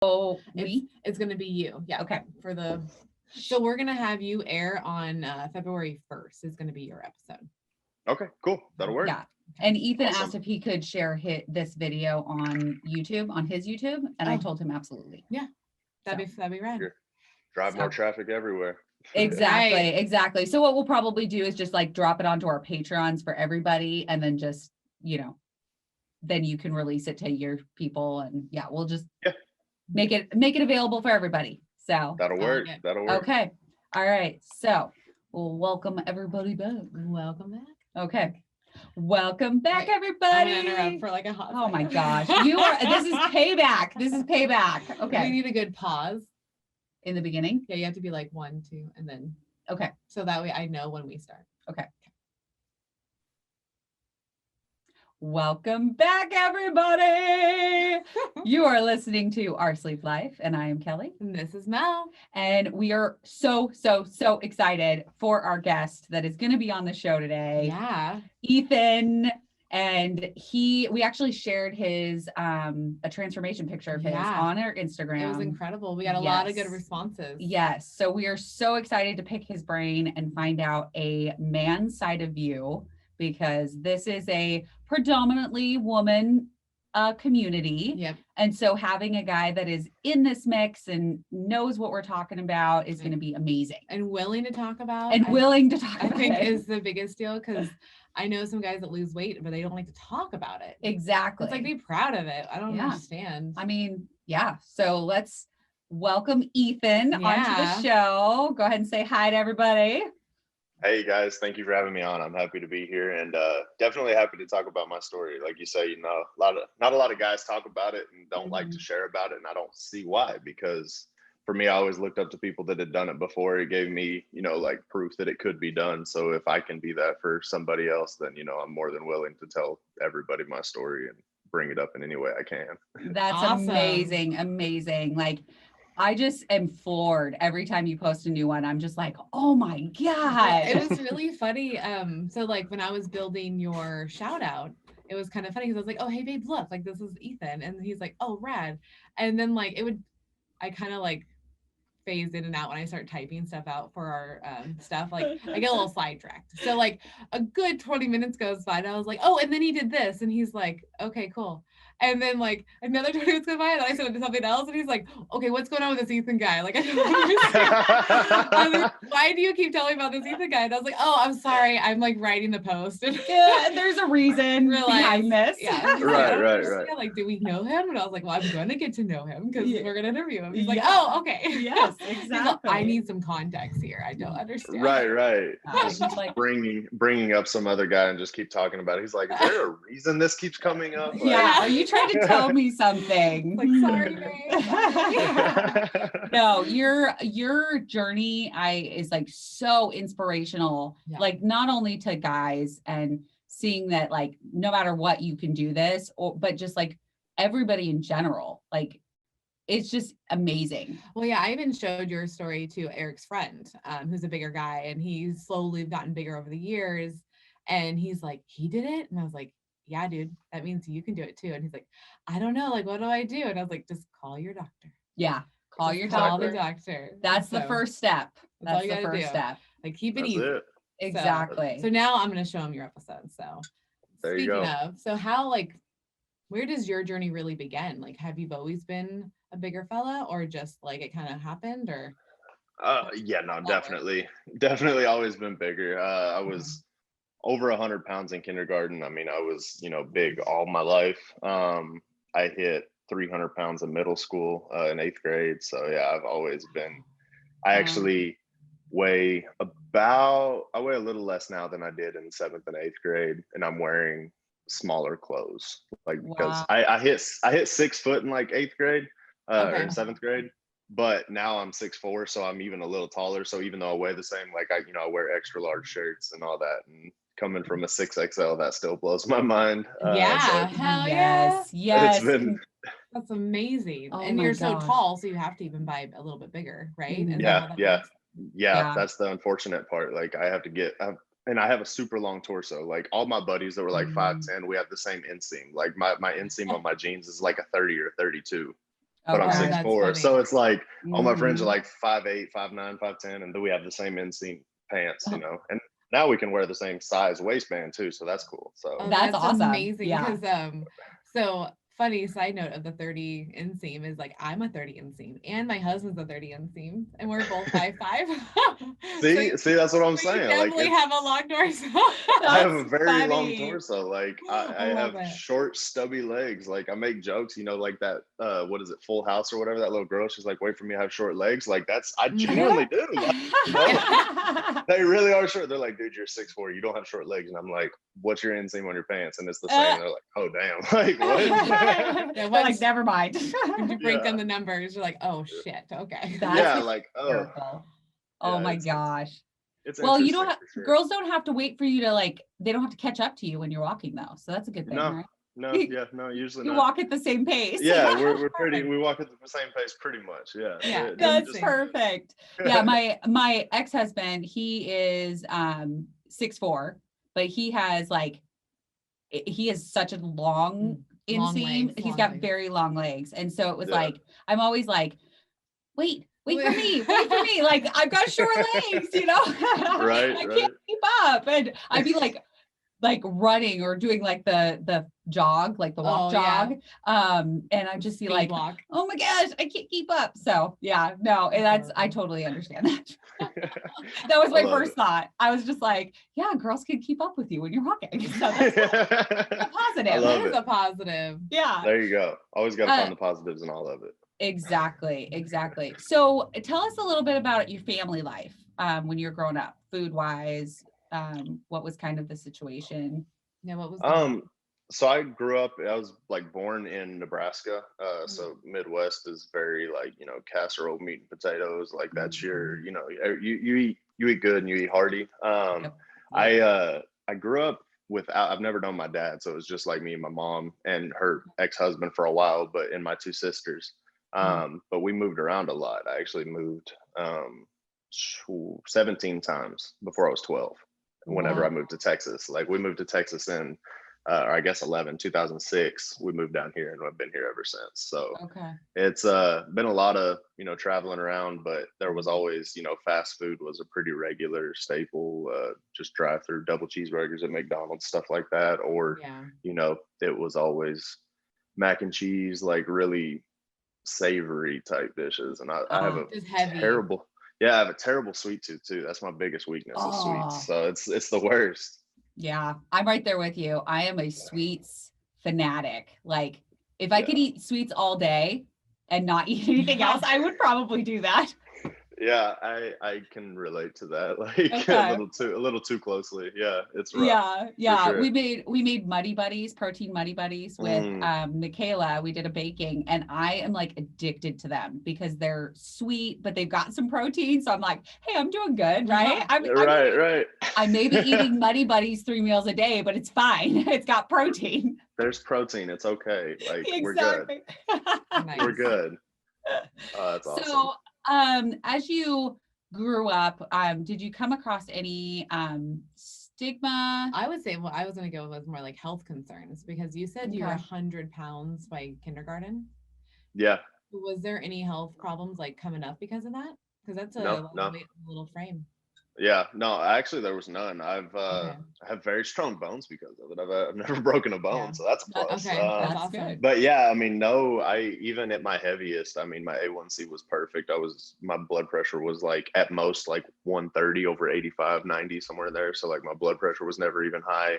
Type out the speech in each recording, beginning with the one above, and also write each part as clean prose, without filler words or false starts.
It's going to be you. Yeah. Okay. So we're going to have you air on February 1st. Is going to be your episode. Okay, cool. That'll work. Yeah. And Ethan asked if he could share this video on YouTube, on his YouTube. And I told him absolutely. Yeah. That'd be rad. Drive more traffic everywhere. Exactly. Right. Exactly. So what we'll probably do is just like drop it onto our Patreons for everybody. And then just, then you can release it to your people. And we'll just make it available for everybody. So that'll work. That'll work. Okay. All right. So we'll welcome everybody back. Welcome back. Okay. Welcome back, everybody. I'm gonna interrupt for like a hot my gosh. This is payback. This is payback. Okay. We need a good pause. In the beginning? Yeah, you have to be like 1, 2, and then. Okay. So that way I know when we start. Okay. Welcome back, everybody. You are listening to Our Sleep Life, and I am Kelly. And this is Mel. And we are so excited for our guest that is going to be on the show today. Yeah. Ethan. And we actually shared his, a transformation picture of his on our Instagram. It was incredible. We got a lot of good responses. Yes. So we are so excited to pick his brain and find out a man's side of you, because this is a predominantly woman community. Yep. And so having a guy that is in this mix and knows what we're talking about is going to be amazing. And willing to talk about. I think is the biggest deal, because I know some guys that lose weight, but they don't like to talk about it. Exactly. It's like, be proud of it. I don't understand. I mean, so let's welcome Ethan onto the show. Go ahead and say hi to everybody. Hey guys, thank you for having me on. I'm happy to be here, and definitely happy to talk about my story. Like you say, not a lot of guys talk about it and don't like to share about it, and I don't see why, because for me, I always looked up to people that had done it before. It gave me, like proof that it could be done. So if I can be that for somebody else, then, I'm more than willing to tell everybody my story and bring it up in any way I can. That's awesome. Amazing. Like, I just am floored every time you post a new one. I'm just like, oh my God. It was really funny. So like when I was building your shout out, it was kind of funny because I was like, oh, hey babe, look, like this is Ethan. And he's like, oh, rad. And then like I kind of like phase in and out when I start typing stuff out for our stuff. Like I get a little sidetracked. So like a good 20 minutes goes by and I was like, oh, and then he did this. And he's like, okay, cool. And then like another 20 minutes goes by and I said something else and he's like, okay, what's going on with this Ethan guy? Like, I don't understand. I was like, why do you keep telling me about this Ethan guy? And I was like, oh, I'm sorry. I'm like writing the post. And there's a reason behind this. Yeah. Right. Yeah, like, do we know him? And I was like, well, I'm going to get to know him because we're going to interview him. He's like, oh, okay. Yes, exactly. Like, I need some context here. I don't understand. Right. Just like bringing up some other guy and just keep talking about it. He's like, is there a reason this keeps coming up? Like, are you trying to tell me something? Like, sorry, babe. No, your journey is like so inspirational. Yeah. Like not only to guys and seeing that like no matter what you can do this, but just like everybody in general. Like it's just amazing. Well, yeah, I even showed your story to Eric's friend, who's a bigger guy, and he's slowly gotten bigger over the years. And he's like, he did it? And I was like, yeah, dude, that means you can do it too. And he's like, I don't know, like, what do I do? And I was like, just call your doctor. Yeah, call the doctor. That's the first step. That's the first step. Like, keep it easy. Exactly. So now I'm going to show him your episode. So there you go. Speaking of, so how, like, where does your journey really begin? Like, have you always been a bigger fella, or just like it kind of happened, or? Yeah, no, definitely always been bigger. I was over 100 pounds in kindergarten. I mean, I was, big all my life. I hit 300 pounds in middle school, in 8th grade. So yeah, I've always been, I actually weigh a little less now than I did in 7th and 8th grade. And I'm wearing smaller clothes, like, because I hit 6 foot in like 8th grade, or in 7th grade, but now I'm 6'4", so I'm even a little taller. So even though I weigh the same, like I wear extra large shirts and all that, and coming from a 6XL, that still blows my mind. Hell yes. Yes. That's amazing. Oh, and you're so tall, so you have to even buy a little bit bigger, right? Yeah. That's the unfortunate part. Like I have to get, and I have a super long torso. Like all my buddies that were like 5'10", we have the same inseam. Like my inseam on my jeans is like a 30 or 32. but I'm Okay. that's 6'4". funny. So it's like all my friends are Mhm. like 5'8", 5'9", 5'10", and then we have the same inseam pants, and now we can wear the same size waistband too. So that's cool. So Oh, That's awesome. amazing. Yeah. Because so funny side note of the 30 inseam is like I'm a 30 inseam and my husband's a 30 inseam and we're both 5'5". see, that's what I'm So you saying. Like definitely have a long torso. I have a That's very long funny. torso. Like I I love have it. short, stubby legs. Like I make jokes, like that. What is it, Full House or whatever? That little girl, she's like, "Wait for me, I have short legs." Like I genuinely do. Like, they really are short. They're like, "Dude, you're 6'4". You don't have short legs." And I'm like, "What's your inseam on your pants?" And it's the same. They're like, "Oh damn!" Like what? They're like, never mind. When you break down the numbers, you're like, oh shit, okay. That's like hysterical. Oh my gosh. It's Well, you interesting don't for sure. girls don't have to wait for you to like, they don't have to catch up to you when you're walking though. So that's a good thing, right? No, usually You not. walk at the same pace. Yeah, we walk at the same pace pretty much. Yeah. That's perfect. Yeah, my ex-husband, he is 6'4", but he has such a long inseam. He's got very long legs. And so it was like, I'm always like, wait for me. Like I've got short legs, Right. I can't keep up. And I'd be like running or doing like the jog, like the walk jog. And I'd just be like, walk. oh my gosh, I can't keep up. So yeah, no, and I totally understand that. That was my first thought. I was just like, yeah, girls can keep up with you when you're walking. So that's a positive. That is a positive. Yeah. There you go. Always got to find the positives in all of it. Exactly. So tell us a little bit about your family life when you're growing up, food wise. What was kind of the situation? Yeah, what was so I grew up, I was like born in Nebraska. So Midwest is very like, casserole, meat and potatoes. Like that's your, you eat good and you eat hearty. I grew up I've never known my dad. So it was just like me and my mom and her ex-husband for a while, but and my two sisters. But we moved around a lot. I actually moved 17 times before I was 12. Whenever I moved to Texas, like we moved to Texas in, or I guess 2006, we moved down here and I've been here ever since. So it's been a lot of, traveling around, but there was always, fast food was a pretty regular staple, just drive through double cheeseburgers at McDonald's, stuff like that. Or, it was always mac and cheese, like really savory type dishes. And I have I have a terrible sweet tooth too. That's my biggest weakness is sweets. So it's the worst. Yeah, I'm right there with you. I am a sweets fanatic. Like if I could eat sweets all day and not eat anything else, I would probably do that. Yeah, I can relate to that. Like a little too closely. Yeah, it's rough. Yeah. Sure. We made Muddy Buddies, protein Muddy Buddies with Michaela. We did a baking and I am like addicted to them because they're sweet, but they've got some protein. So I'm like, hey, I'm doing good, right? Right. I may be eating Muddy Buddies 3 meals a day, but it's fine. It's got protein. There's protein. It's okay. Like exactly. We're good. That's awesome. So as you grew up, did you come across any stigma? I would say, well, I was going to go with more like health concerns because you said you were 100 pounds by kindergarten. Yeah. Was there any health problems like coming up because of that? Because that's a little frame. Yeah, no, actually there was none. I have very strong bones because of it. I've never broken a bone, so that's a plus. Okay, that's awesome. But yeah, I mean, even at my heaviest, I mean, my A1C was perfect. My blood pressure was like at most like 130 over 85, 90, somewhere there. So like my blood pressure was never even high.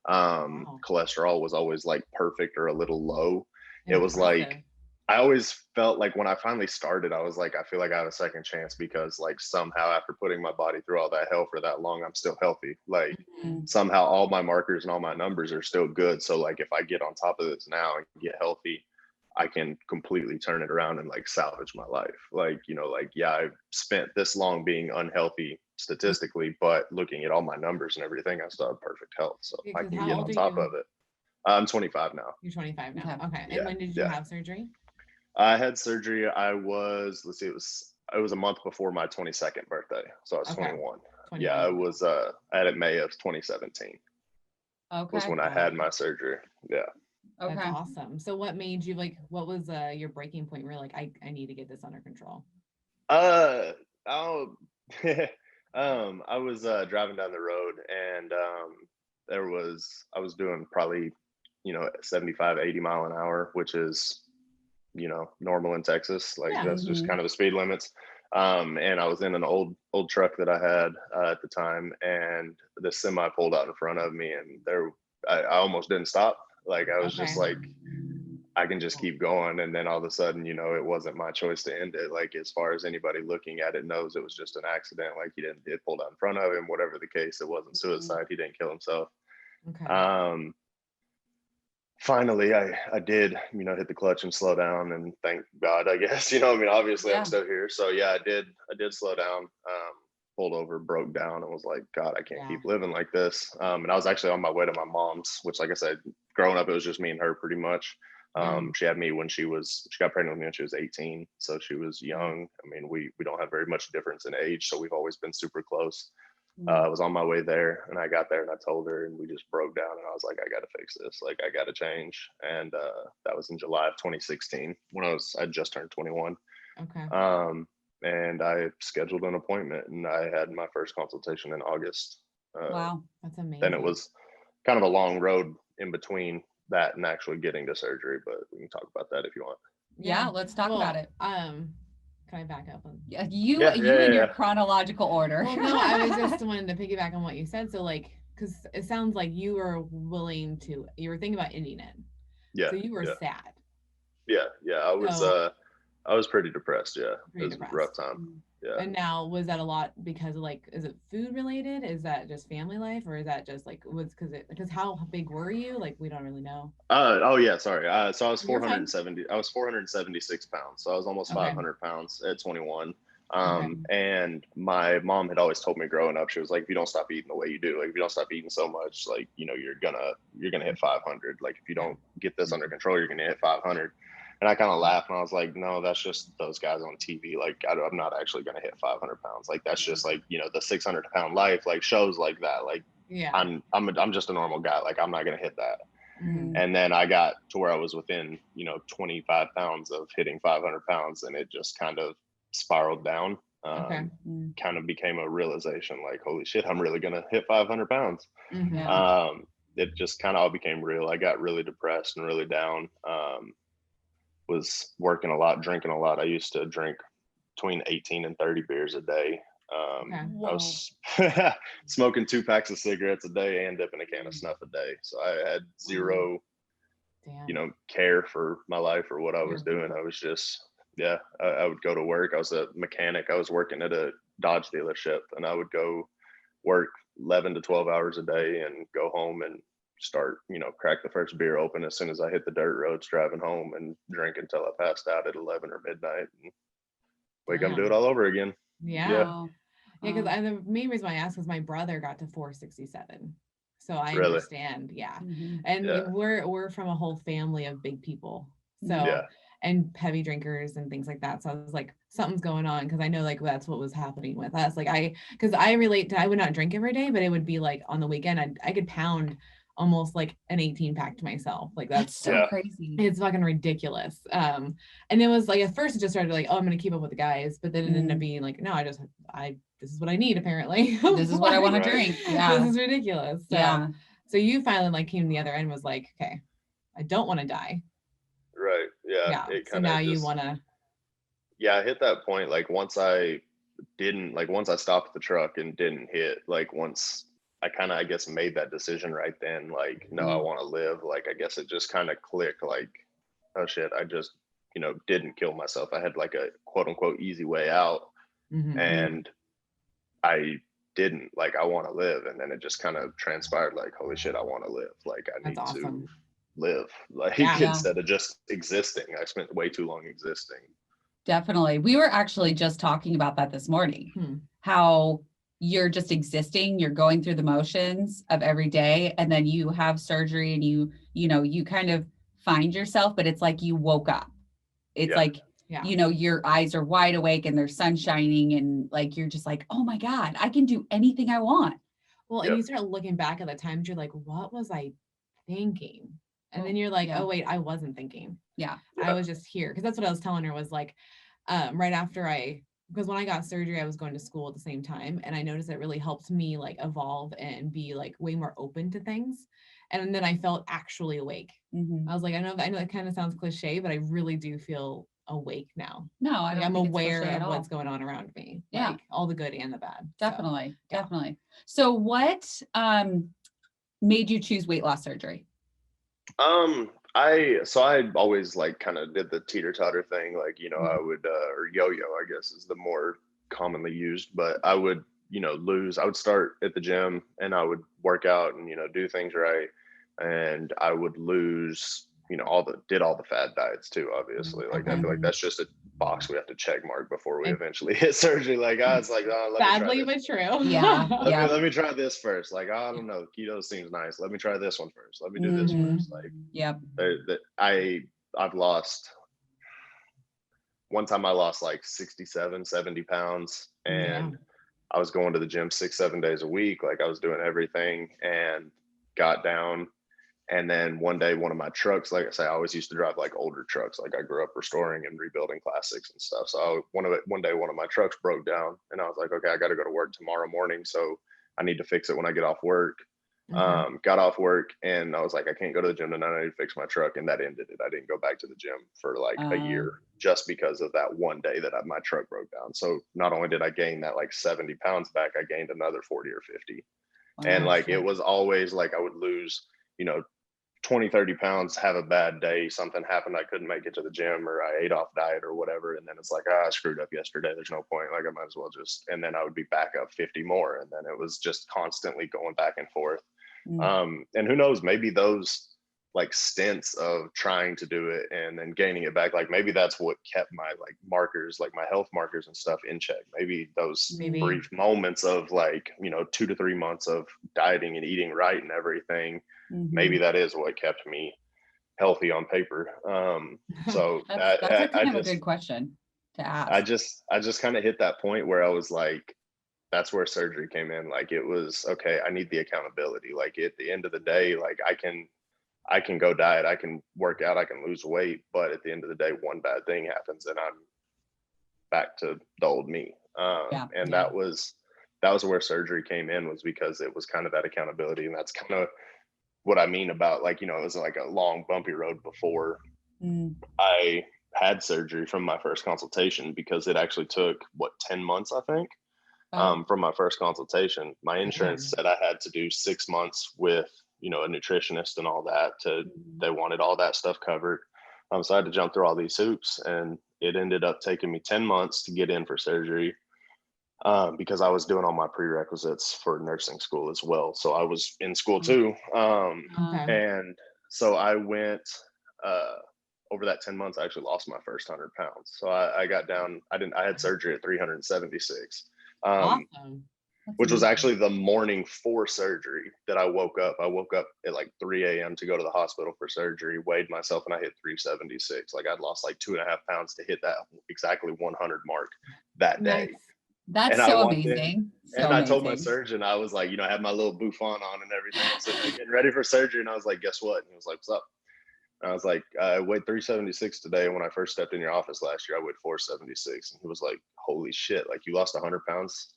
Cholesterol was always like perfect or a little low. It was like, I always felt like when I finally started, I was like, I feel like I have a second chance because like somehow after putting my body through all that hell for that long, I'm still healthy. Like somehow all my markers and all my numbers are still good. So like if I get on top of this now and get healthy, I can completely turn it around and like salvage my life. Like, I've spent this long being unhealthy statistically, but looking at all my numbers and everything, I still have perfect health. So I can get on top of it. I'm 25 now. You're 25 now. Okay. And when did you have surgery? I had surgery. I was, it was a month before my 22nd birthday. So I was 21. Yeah, I had it May of 2017. Was when I had my surgery. Yeah. Okay. That's awesome. So what made you like, what was your breaking point where you're like, I need to get this under control? I'll, I was driving down the road, and I was doing probably, 75, 80 mile an hour, which is, normal in Texas. Like Yeah. that's just kind of the speed limits. And I was in an old truck that I had at the time, and the semi pulled out in front of me, and I almost didn't stop. Like I was just like, I can just keep going. And then all of a sudden, it wasn't my choice to end it. Like, as far as anybody looking at it knows, it was just an accident. Like, he didn't get pulled out in front of him, whatever the case, it wasn't suicide. He didn't kill himself. Okay. Finally I did, hit the clutch and slow down, and thank God, I guess, obviously I'm still here. So yeah, I did slow down, pulled over, broke down, and was like, God, I can't keep living like this. And I was actually on my way to my mom's, which, like I said, growing up, it was just me and her pretty much. She had me when she got pregnant with me when she was 18. So she was young. I mean, we don't have very much difference in age, so we've always been super close. I was on my way there, and I got there, and I told her, and we just broke down, and I was like, I got to fix this. Like, I got to change. And that was in July of 2016 when I just turned 21. Okay. And I scheduled an appointment, and I had my first consultation in August. Wow. That's amazing. Then it was kind of a long road in between that and actually getting to surgery, but we can talk about that if you want. Yeah, let's talk about it. Can I back up? Yeah, you in your chronological order. Well, no, I was just wanting to piggyback on what you said. So like, because it sounds like you were you were thinking about ending it. Yeah. So you were sad. Yeah. I was pretty depressed. Yeah. It was a rough time. Yeah. And now, was that a lot because of like, is it food related? Is that just family life, or is that just like, because how big were you? Like, we don't really know. Oh yeah, sorry. So I was 476 pounds. So I was almost 500 pounds at 21. And my mom had always told me growing up, she was like, if you don't stop eating the way you do, like if you don't stop eating so much, like, you're gonna hit 500. Like, if you don't get this under control, you're gonna hit 500. And I kind of laughed, and I was like, no, that's just those guys on TV. Like, I'm not actually going to hit 500 pounds. Like, that's just like, the 600 pound life, like shows like that. Like, I'm just a normal guy. Like, I'm not going to hit that. Mm-hmm. And then I got to where I was within, 25 pounds of hitting 500 pounds, and it just kind of spiraled down. Kind of became a realization, like, holy shit, I'm really going to hit 500 pounds. It just kind of all became real. I got really depressed and really down. Was working a lot, drinking a lot. I used to drink between 18 and 30 beers a day. I was smoking 2 packs of cigarettes a day and dipping a can of snuff a day. So I had zero, care for my life or what I was doing. I was just, I would go to work. I was a mechanic. I was working at a Dodge dealership, and I would go work 11 to 12 hours a day and go home and start, crack the first beer open as soon as I hit the dirt roads driving home, and drink until I passed out at 11 or midnight, and wake up and do it all over again. Because the main reason why I asked was my brother got to 467. So I understand. And we're from a whole family of big people. So and heavy drinkers and things like that. So I was like, something's going on, because I know like that's what was happening with us. Like because I relate to, I would not drink every day, but it would be like on the weekend I could pound almost like an 18 pack to myself. Like that's so crazy. It's fucking ridiculous. And it was like, at first it just started like, oh, I'm gonna keep up with the guys, but then it ended up being like, no, this is what I need, apparently. This is what I want to drink. This is ridiculous. So you finally like came to the other end and was like, okay, I don't want to die. Right. Yeah. So now you want to. Yeah, I hit that point. Like once I stopped the truck and didn't hit, like once I kind of, I guess, made that decision right then, like, no, I want to live. Like, I guess it just kind of clicked, like, oh shit, I just, didn't kill myself. I had like a quote unquote easy way out, and I didn't, like, I want to live. And then it just kind of transpired, like, holy shit, I want to live. Like, I need to live, like, instead of just existing. I spent way too long existing. Definitely. We were actually just talking about that this morning, how you're just existing, you're going through the motions of every day, and then you have surgery and you kind of find yourself, but it's like you woke up. It's like, your eyes are wide awake and there's sun shining, and like, you're just like, oh my God, I can do anything I want. Well, and you start looking back at the times, you're like, what was I thinking? And then you're like, Yeah. oh wait, I wasn't thinking. Yeah. I was just here. Cause that's what I was telling her was like, right after because when I got surgery, I was going to school at the same time. And I noticed it really helped me like evolve and be like way more open to things. And then I felt actually awake. I was like, I know that kind of sounds cliche, but I really do feel awake now. No, I don't I'm think aware it's of of what's going on around me. Yeah. Like all the good and the bad. Definitely. So, yeah. Definitely. So what made you choose weight loss surgery? I always like kind of did the teeter-totter thing, like, you know, I would or yo-yo, I guess is the more commonly used, but I would, you know, I would start at the gym and I would work out and, you know, do things right, and I would lose, you know, did all the fad diets too, obviously. Like I feel like that's just a box we have to check mark before we eventually hit surgery. Like, it's like, oh, badly but true. Yeah. Let me try this first. Like, I don't know, keto seems nice. Let me try this one first. Let me do this first. Like, I've lost, one time I lost like 67, 70 pounds, and I was going to the gym 6-7 days a week. Like, I was doing everything and got down. And then one day, one of my trucks, like I say, I always used to drive like older trucks. Like I grew up restoring and rebuilding classics and stuff. So one day, one of my trucks broke down, and I was like, okay, I got to go to work tomorrow morning. So I need to fix it when I get off work. Got off work, and I was like, I can't go to the gym tonight. I need to fix my truck. And that ended it. I didn't go back to the gym for like a year just because of that one day that my truck broke down. So not only did I gain that like 70 pounds back, I gained another 40 or 50. And like, it was always like I would lose, you know, 20, 30 pounds, have a bad day, something happened, I couldn't make it to the gym, or I ate off diet or whatever. And then it's like, I screwed up yesterday. There's no point. Like, I might as well and then I would be back up 50 more. And then it was just constantly going back and forth. And who knows, maybe those like stints of trying to do it and then gaining it back, like maybe that's what kept my like markers, like my health markers and stuff in check. Maybe those brief moments of like, you know, 2 to 3 months of dieting and eating right and everything, maybe that is what kept me healthy on paper. So that's a kind of a good question to ask. I just kind of hit that point where I was like, that's where surgery came in. Like, it was, okay, I need the accountability. Like, at the end of the day, like I can go diet, I can work out, I can lose weight, but at the end of the day, one bad thing happens and I'm back to the old me. That was where surgery came in, was because it was kind of that accountability. And that's kind of what I mean about, like, you know, it was like a long bumpy road before I had surgery from my first consultation, because it actually took 10 months, I think. From my first consultation, my insurance said I had to do 6 months with, you know, a nutritionist and all that. They wanted all that stuff covered. So I had to jump through all these hoops, and it ended up taking me 10 months to get in for surgery, because I was doing all my prerequisites for nursing school as well. So I was in school too. And so I went, over that 10 months, I actually lost my first 100 pounds. So I got down, I had surgery at 376. Awesome. Which was actually the morning for surgery that I woke up. I woke up at like 3 a.m. to go to the hospital for surgery, weighed myself, and I hit 376. Like, I'd lost like 2.5 pounds to hit that exactly 100 mark that day. That's so amazing. And I told my surgeon, I was like, you know, I had my little bouffant on and everything. So getting ready for surgery. And I was like, guess what? And he was like, what's up? And I was like, I weighed 376 today. And when I first stepped in your office last year, I weighed 476. And he was like, holy shit, like, you lost 100 pounds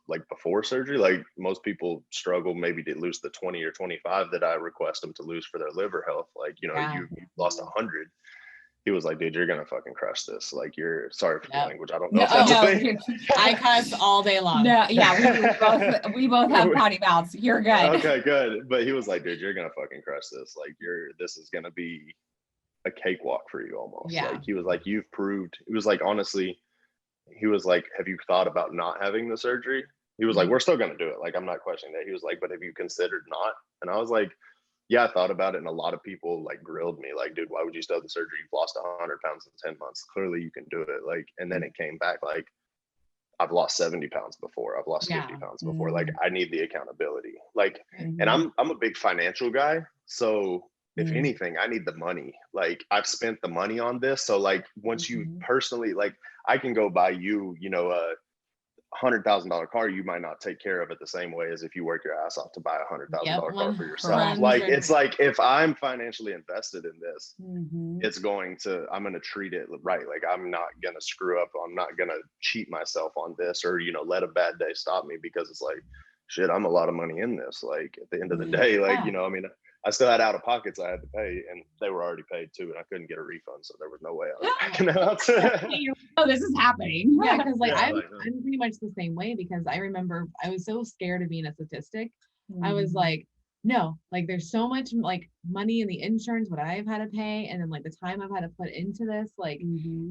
like before surgery. Like, most people struggle maybe to lose the 20 or 25 that I request them to lose for their liver health. Like, you know, you lost 100. He was like, dude, you're gonna fucking crush this. Like, you're, sorry for the language, I don't know if that's a thing. I cuss all day long. No, yeah, we both have potty mouths. You're good. Okay, good. But he was like, dude, you're gonna fucking crush this. Like, this is gonna be a cakewalk for you almost. Like, he was like, you've proved. It was like, honestly, he was like, have you thought about not having the surgery? He was like, we're still gonna do it. Like, I'm not questioning that. He was like, but have you considered not? And I was like, yeah, I thought about it. And a lot of people like grilled me, like, dude, why would you still have the surgery? You've lost 100 pounds in 10 months. Clearly you can do it. Like, and then it came back like, I've lost 70 pounds before. I've lost 50 pounds before. Like, I need the accountability. Like, and I'm a big financial guy. So if anything, I need the money. Like, I've spent the money on this. So like, once you personally, like, I can go buy you, you know, $100,000 car, you might not take care of it the same way as if you work your ass off to buy a $100,000 car for yourself. Like, it's like, if I'm financially invested in this, I'm going to treat it right. Like, I'm not going to screw up. I'm not going to cheat myself on this, or, you know, let a bad day stop me, because it's like, shit, I'm a lot of money in this. Like, at the end of the day, like, you know, I mean, I still had out of pockets I had to pay, and they were already paid too, and I couldn't get a refund, so there was no way I was backing out. Oh, this is happening. Yeah, because like I'm pretty much the same way, because I remember I was so scared of being a statistic. I was like, no, like there's so much like money in the insurance, what I've had to pay, and then like the time I've had to put into this. Like,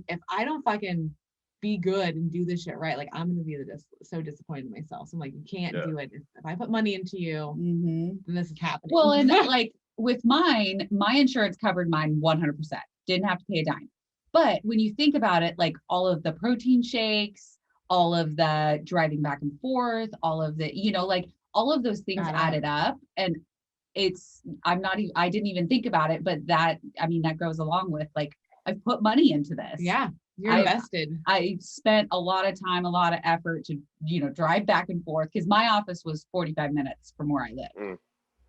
if I don't fucking be good and do this shit right, like I'm gonna be so disappointed in myself. So I'm like, you can't do it. If I put money into you, then this is happening. Well, and like with mine, my insurance covered mine 100%. Didn't have to pay a dime. But when you think about it, like all of the protein shakes, all of the driving back and forth, all of the, you know, like all of those things added up. And I didn't even think about it, but that goes along with like, I've put money into this. Yeah. You're invested. I spent a lot of time, a lot of effort to, you know, drive back and forth, because my office was 45 minutes from where I live.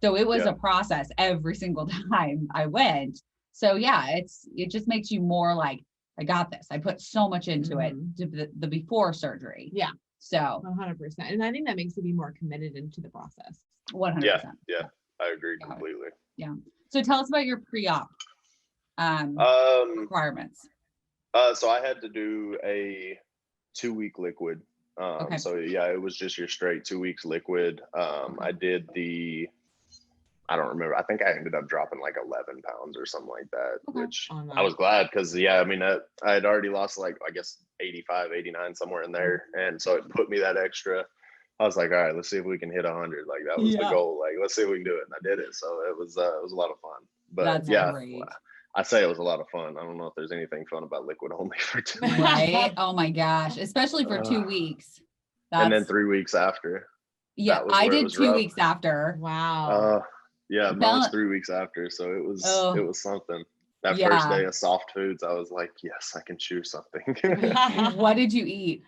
So it was a process every single time I went. So yeah, it just makes you more like, I got this. I put so much into it, the before surgery. Yeah. So 100%. And I think that makes you be more committed into the process. 100%. Yeah. I agree completely. Yeah. So tell us about your pre-op requirements. So I had to do a 2-week liquid. So yeah, it was just your straight 2 weeks liquid. I did I don't remember. I think I ended up dropping like 11 pounds or something like that, which I was glad, because I mean, I had already lost like, I guess 85, 89, somewhere in there. And so it put me that extra. I was like, all right, let's see if we can hit 100. Like, that was the goal. Like, let's see if we can do it. And I did it. So it was a lot of fun. But great. I say it was a lot of fun. I don't know if there's anything fun about liquid only for 2 weeks. Right? Oh my gosh. Especially for 2 weeks. And then 3 weeks after. Yeah, I did 2 weeks after. Wow. Yeah, mine was 3 weeks after. So it was something. That first day of soft foods, I was like, yes, I can chew something. What did you eat?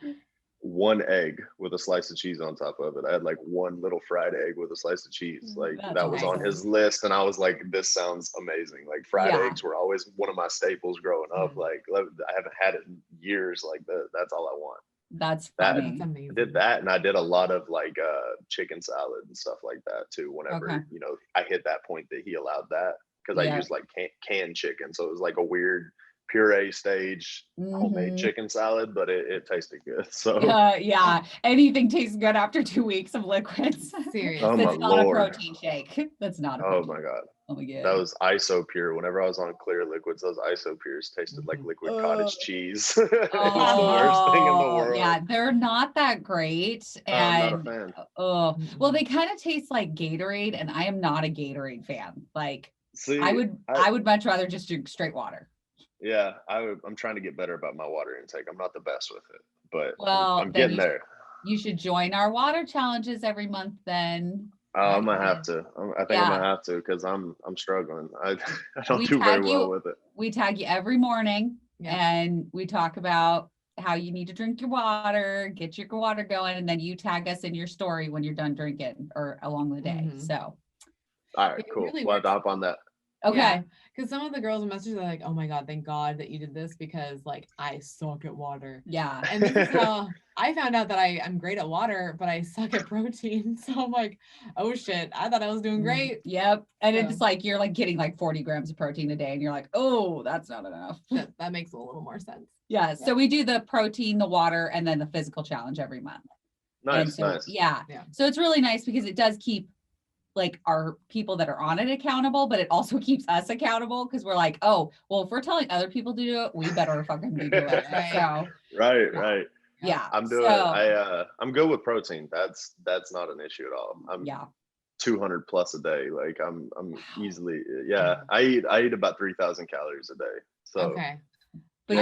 1 egg with a slice of cheese on top of it. I had like 1 little fried egg with a slice of cheese. Like, that was on his list. And I was like, this sounds amazing. Like, fried eggs were always one of my staples growing up. Like, I haven't had it in years. Like, that's all I want. That's funny. That's amazing. I did that, and I did a lot of like chicken salad and stuff like that too. Whenever you know, I hit that point that he allowed that, because I used like canned chicken, so it was like a weird puree stage homemade chicken salad, but it tasted good. So anything tastes good after 2 weeks of liquids. Seriously. Oh, That's my not Lord. a protein shake. That's not a protein. Oh my God. Oh my God. That was ISO-pure. Whenever I was on clear liquids, those ISO-pures tasted like liquid cottage cheese. It was the worst thing in the world. Yeah, they're not that great. And I'm not a fan. Well, they kind of taste like Gatorade, and I am not a Gatorade fan. Like, see, I would much rather just drink straight water. Yeah, I'm trying to get better about my water intake. I'm not the best with it, but well, I'm getting there. You should join our water challenges every month then. I'm gonna have to. I think I'm gonna have to, because I'm struggling. I don't do very well with it. We tag you every morning, and we talk about how you need to drink your water, get your water going, and then you tag us in your story when you're done drinking or along the day. So, all right, cool. Really we'll hop on that. Okay. Because some of the girls in messages are like, oh my God, thank God that you did this, because like I suck at water. Yeah. And this is how I found out that I'm great at water, but I suck at protein. So I'm like, oh shit, I thought I was doing great. Yep. And it's like, you're like getting like 40 grams of protein a day, and you're like, oh, that's not enough. That makes a little more sense. Yeah. So we do the protein, the water, and then the physical challenge every month. Nice. Yeah. So it's really nice, because it does keep like our people that are on it accountable, but it also keeps us accountable, because we're like, oh, well, if we're telling other people to do it, we better fucking be doing it. So right. Yeah. I'm doing it. I'm good with protein. That's not an issue at all. I'm 200 plus a day. Like I'm easily, I eat about 3,000 calories a day. So but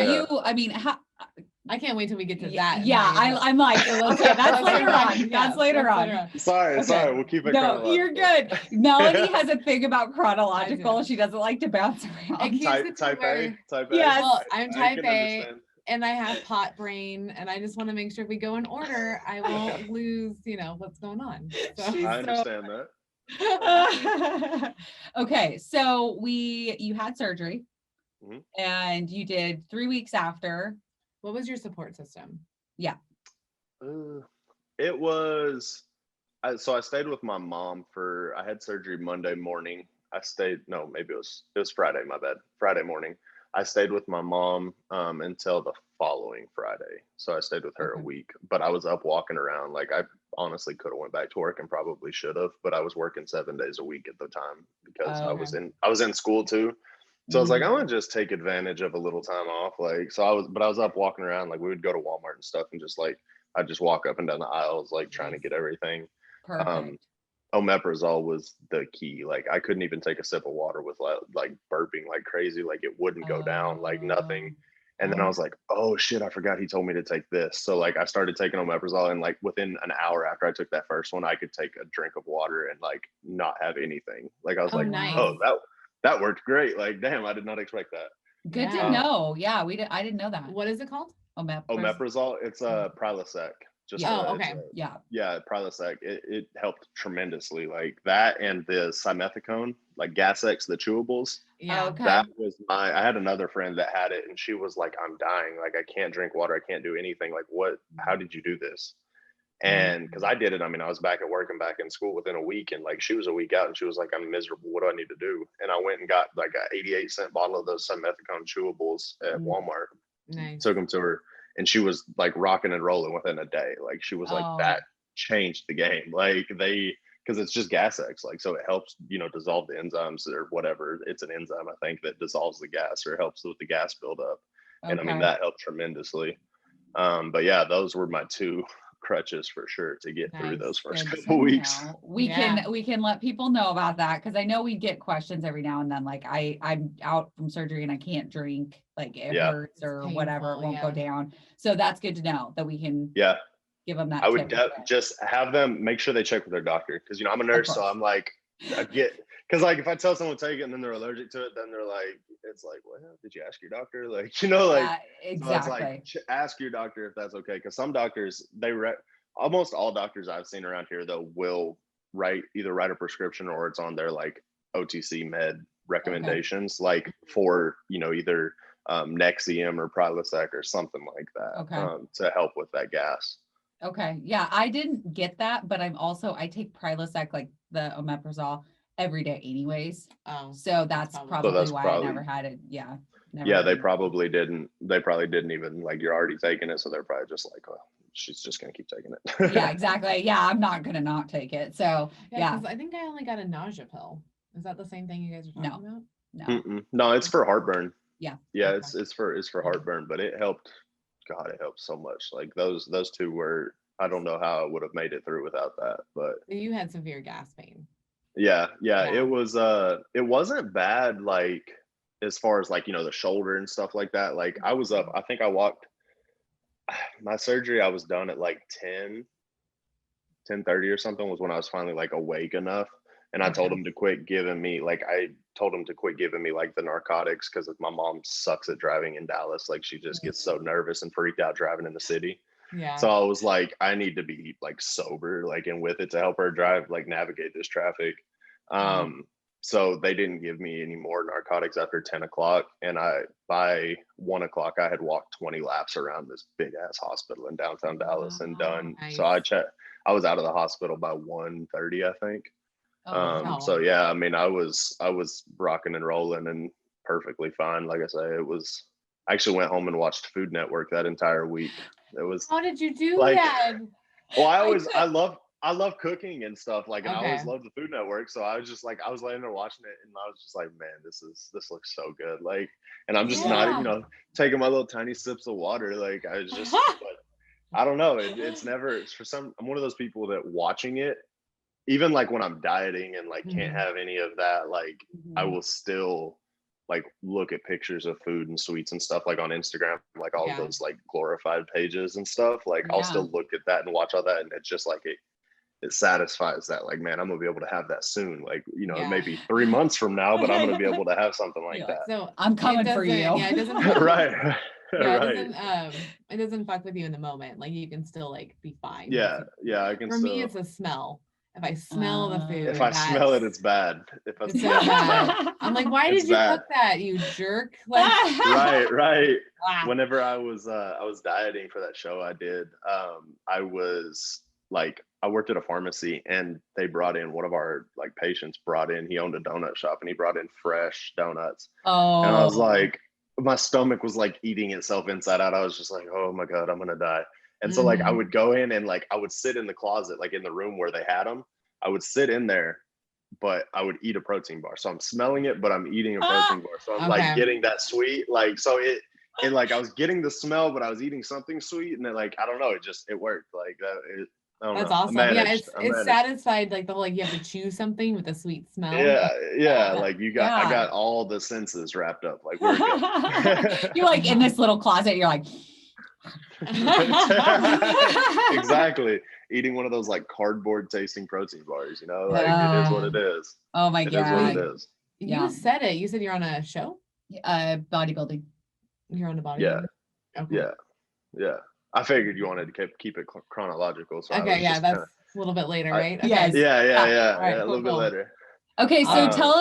I can't wait till we get to that. Yeah, I'm like, okay, that's later on. That's later on. Sorry, we'll keep it. No, you're good. Melanie has a thing about chronological. She doesn't like to bounce around. Type A. Yes. Well, I'm type A. and I have pot brain, and I just want to make sure if we go in order, I won't lose, what's going on. So I understand that. Okay, so you had surgery, Mhm. and you did 3 weeks after. what was your support system? Yeah. It was, so I stayed with my mom I had surgery Monday morning. No, maybe it was Friday, my bad. Friday morning. I stayed with my mom until the following Friday. So I stayed with her a Okay. week, but I was up walking around. Like I honestly could have went back to work and probably should have, but I was working 7 days a week at the time because Oh, I was in school too. So I was like, Mhm. I'm gonna just take advantage of a little time off. Like, but I was up walking around. Like we would go to Walmart and stuff and just like, I'd just walk up and down the aisles, like trying to Nice. get everything. Um, Perfect. omeprazole was the key. Like I couldn't even take a sip of water with like burping like crazy. Like it wouldn't go down, like nothing. And then I was like, oh shit, I forgot he told me to take this. So like I started taking omeprazole, and like within an hour after I took that first one, I could take a drink of water and like not have anything. Like I was Oh, like, nice. oh, that worked great. Like damn, I did not expect that. Good to Yeah. know. Yeah, I didn't know that. What is it called? Omeprazole, it's a Prilosec. Just Yeah. Oh, okay. Yeah. Prilosec. It helped tremendously. Like that and the simethicone, like Gas-X, the chewables. Yeah. Okay. That was I had another friend that had it, and she was like, I'm dying. Like I can't drink water. I can't do anything. Like how did you do this? And because I did it, I mean, I was back at work and back in school within a week, and like she was a week out, and she was like, I'm miserable. What do I need to do? And I went and got like a 88-cent bottle of those simethicone chewables at Walmart. Nice. Took them to her, and she was like rocking and rolling within a day. Like she was like, that changed the game. Like because it's just Gas-X, like so it helps dissolve the enzymes or whatever. It's an enzyme, I think, that dissolves the gas or helps with the gas buildup. And I mean that helped tremendously. But yeah, those were my two crutches for sure to get through those first couple weeks. We can let people know about that, because I know we get questions every now and then, like I'm out from surgery and I can't drink, like it hurts or whatever, it won't go down. So that's good to know that we can give them that. I would just have them make sure they check with their doctor, because I'm a nurse, so I'm like, because like if I tell someone to take it and then they're allergic to it, then they're like, it's like, well, did you ask your doctor? Like exactly. So it's like, ask your doctor if that's okay, because some doctors, almost all doctors I've seen around here though will either write a prescription or it's on their like OTC med recommendations, like for either Nexium or Prilosec or something like that, to help with that gas. Okay. Yeah, I didn't get that, but I take Prilosec, like the omeprazole, every day anyways. So that's probably why I never had it. Yeah. They probably didn't even, like, you're already taking it, so they're probably just like, oh, she's just gonna keep taking it. Yeah, exactly. Yeah, I'm not gonna not take it. So because I think I only got a nausea pill. Is that the same thing you guys are talking about? No. No, it's for heartburn. Yeah. It's for heartburn, but it helped. God, it helped so much. Like those two were, I don't know how I would have made it through without that, but you had severe gas pain. Yeah. It was it wasn't bad, like as far as like the shoulder and stuff like that. Like I was up, I think I walked my surgery, I was done at like 10:30 or something was when I was finally like awake enough. And I told him to quit giving me like the narcotics, because my mom sucks at driving in Dallas. Like she just gets so nervous and freaked out driving in the city. Yeah. So I was like, I need to be like sober, like, and with it to help her drive, like navigate this traffic. So they didn't give me any more narcotics after 10 o'clock. And by 1 o'clock, I had walked 20 laps around this big ass hospital in downtown Dallas and done. Nice. So I was out of the hospital by 1:30, I think. So yeah, I mean, I was rocking and rolling and perfectly fine. Like I say, I actually went home and watched Food Network that entire week. It was. How did you do that? Well, I love cooking and stuff, like, and I always loved the Food Network. So I was just like, I was laying there watching it, and I was just like, man, this looks so good. Like, and I'm just not, taking my little tiny sips of water. Like, I was just, but I don't know. It's never, I'm one of those people that watching it, even like when I'm dieting and like can't have any of that, like I will still like look at pictures of food and sweets and stuff, like on Instagram, like all those like glorified pages and stuff. Like I'll still look at that and watch all that, and it's just like it satisfies that, like, man, I'm gonna be able to have that soon. Like, maybe 3 months from now, but I'm gonna be able to have something like that. So I'm coming for you. Yeah, it doesn't right. Yeah, Right. it doesn't fuck with you in the moment. Like you can still like be fine. Yeah, yeah, I can For me, still. it's a smell. If I smell the food, If I smell it, that's it's bad. If I it's smell so it, it's bad. bad. I'm like, why It's did you bad. cook that, you jerk? Like, Right. ah, Whenever I was dieting for that show I did, I was like, I worked at a pharmacy, and they brought in one of our like patients brought in, he owned a donut shop, and he brought in fresh donuts. And I was like, my stomach was like eating itself inside out. I was just like, oh my God, I'm gonna die. And so like I would go in and like I would sit in the closet, like in the room where they had them. I would sit in there, but I would eat a protein bar. So I'm smelling it, but I'm eating a protein bar. So I'm like getting that sweet, like, so it like I was getting the smell, but I was eating something sweet, and it like, I don't know, it worked like that. I don't that's know. awesome. Yeah, it's satisfied, like the whole like you have to chew something with a sweet smell. Yeah. Like I got all the senses wrapped up. Like we're good. You're like in this little closet. You're like, exactly. Eating one of those like cardboard tasting protein bars, you know, like it is what it is. Oh my God. It is what it is. You said it. You said you're on a show? Bodybuilding. You're on a bodybuilding? Yeah. Okay. Yeah. I figured you wanted to keep it chronological. So okay, yeah, that's a little bit later, right? Okay. Yes. Yeah. Right, a little bit later. Okay, so tell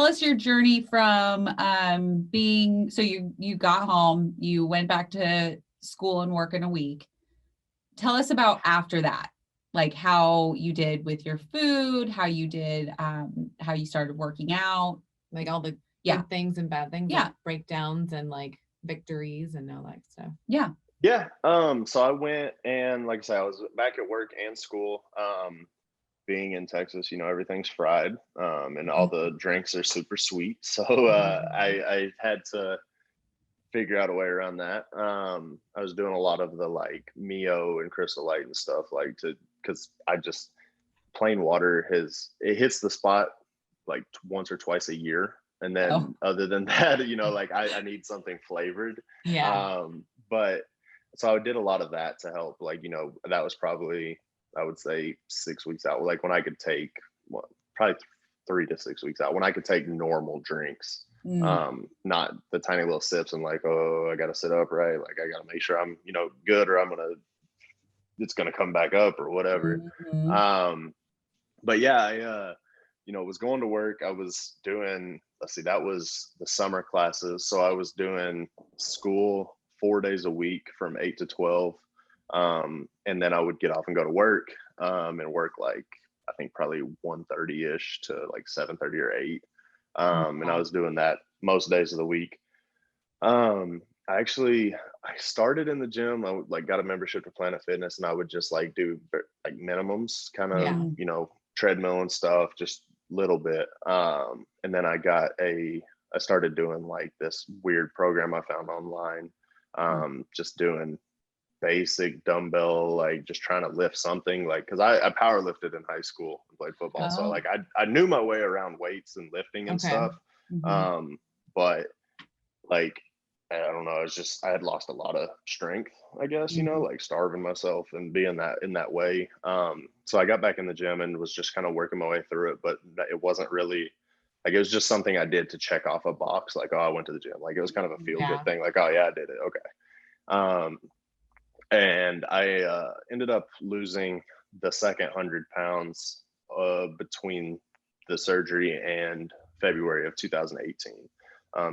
us your journey from being, so you got home, you went back to school and work in a week. Tell us about after that, like how you did with your food, how you did, how you started working out, like all the good things and bad things, like breakdowns and like victories and all that stuff. Yeah. So I went, and like I said, I was back at work and school. Being in Texas, you know, everything's fried, and all the drinks are super sweet. So I had to figure out a way around that. I was doing a lot of the like Mio and Crystal Light and stuff, like because I just plain water it hits the spot like once or twice a year. And then other than that, you know, like I need something flavored. Yeah. But so I did a lot of that to help, like, you know, that was probably, I would say 6 weeks out, like when I could take probably 3 to 6 weeks out, when I could take normal drinks, not the tiny little sips and like, oh, I got to sit upright. Like I got to make sure I'm, you know, good, or it's going to come back up or whatever. But yeah, I, you know, was going to work. I was doing, that was the summer classes. So I was doing school 4 days a week from 8 to 12. And then I would get off and go to work, and work like, I think probably 1:30-ish to like 7:30 or 8. And I was doing that most days of the week. I started in the gym. I would, like, got a membership to Planet Fitness, and I would just like do like minimums, kind of, you know, treadmill and stuff, just little bit. And then I started doing like this weird program I found online, just doing basic dumbbell, like just trying to lift something, like, because I power lifted in high school and played football. So like I knew my way around weights and lifting and stuff. But like, I don't know, it's just, I had lost a lot of strength, I guess, you know, like starving myself and being in that way. So I got back in the gym and was just kind of working my way through it, but it wasn't really like, it was just something I did to check off a box, like, oh, I went to the gym. Like it was kind of a feel good thing, like, oh yeah, I did it. Okay. And I ended up losing the second 100 pounds between the surgery and February of 2018.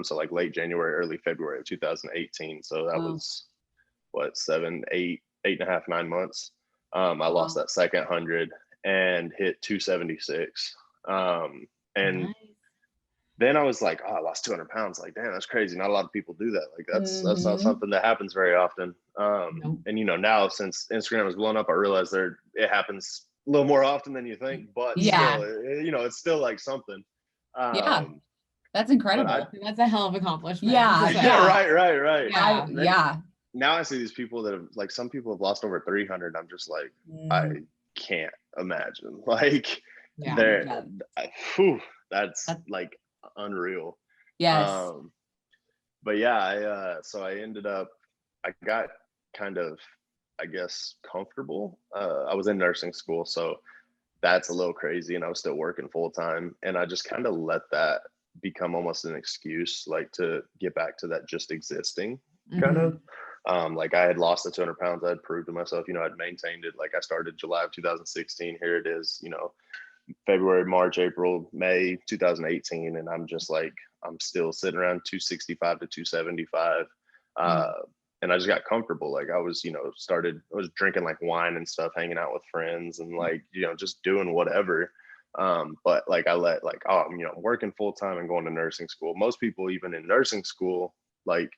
So like late January, early February of 2018. So that was what, 8.5, 9 months. I lost that second 100 and hit 276. And then I was like, oh, I lost 200 pounds. Like, damn, that's crazy. Not a lot of people do that. Like that's not something that happens very often. And you know, now since Instagram has blown up, I realize it happens a little more often than you think, but still, you know, it's still like something. That's incredible. That's a hell of an accomplishment. Right. Now I see these people that have, like, some people have lost over 300. I'm just like, I can't imagine. Like, that's like unreal. Yes. But yeah, so I ended up, I got kind of, I guess, comfortable. I was in nursing school, so that's a little crazy, and I was still working full time, and I just kind of let that become almost an excuse, like, to get back to that just existing. kind of. Like I had lost the 200 pounds. I had proved to myself, I'd maintained it. Like I started July of 2016. Here it is, February, March, April, May 2018. And I'm just like, I'm still sitting around 265 to 275. And I just got comfortable. Like I was, I was drinking like wine and stuff, hanging out with friends and like, just doing whatever. But like I let like, I'm working full time and going to nursing school. Most people, even in nursing school, like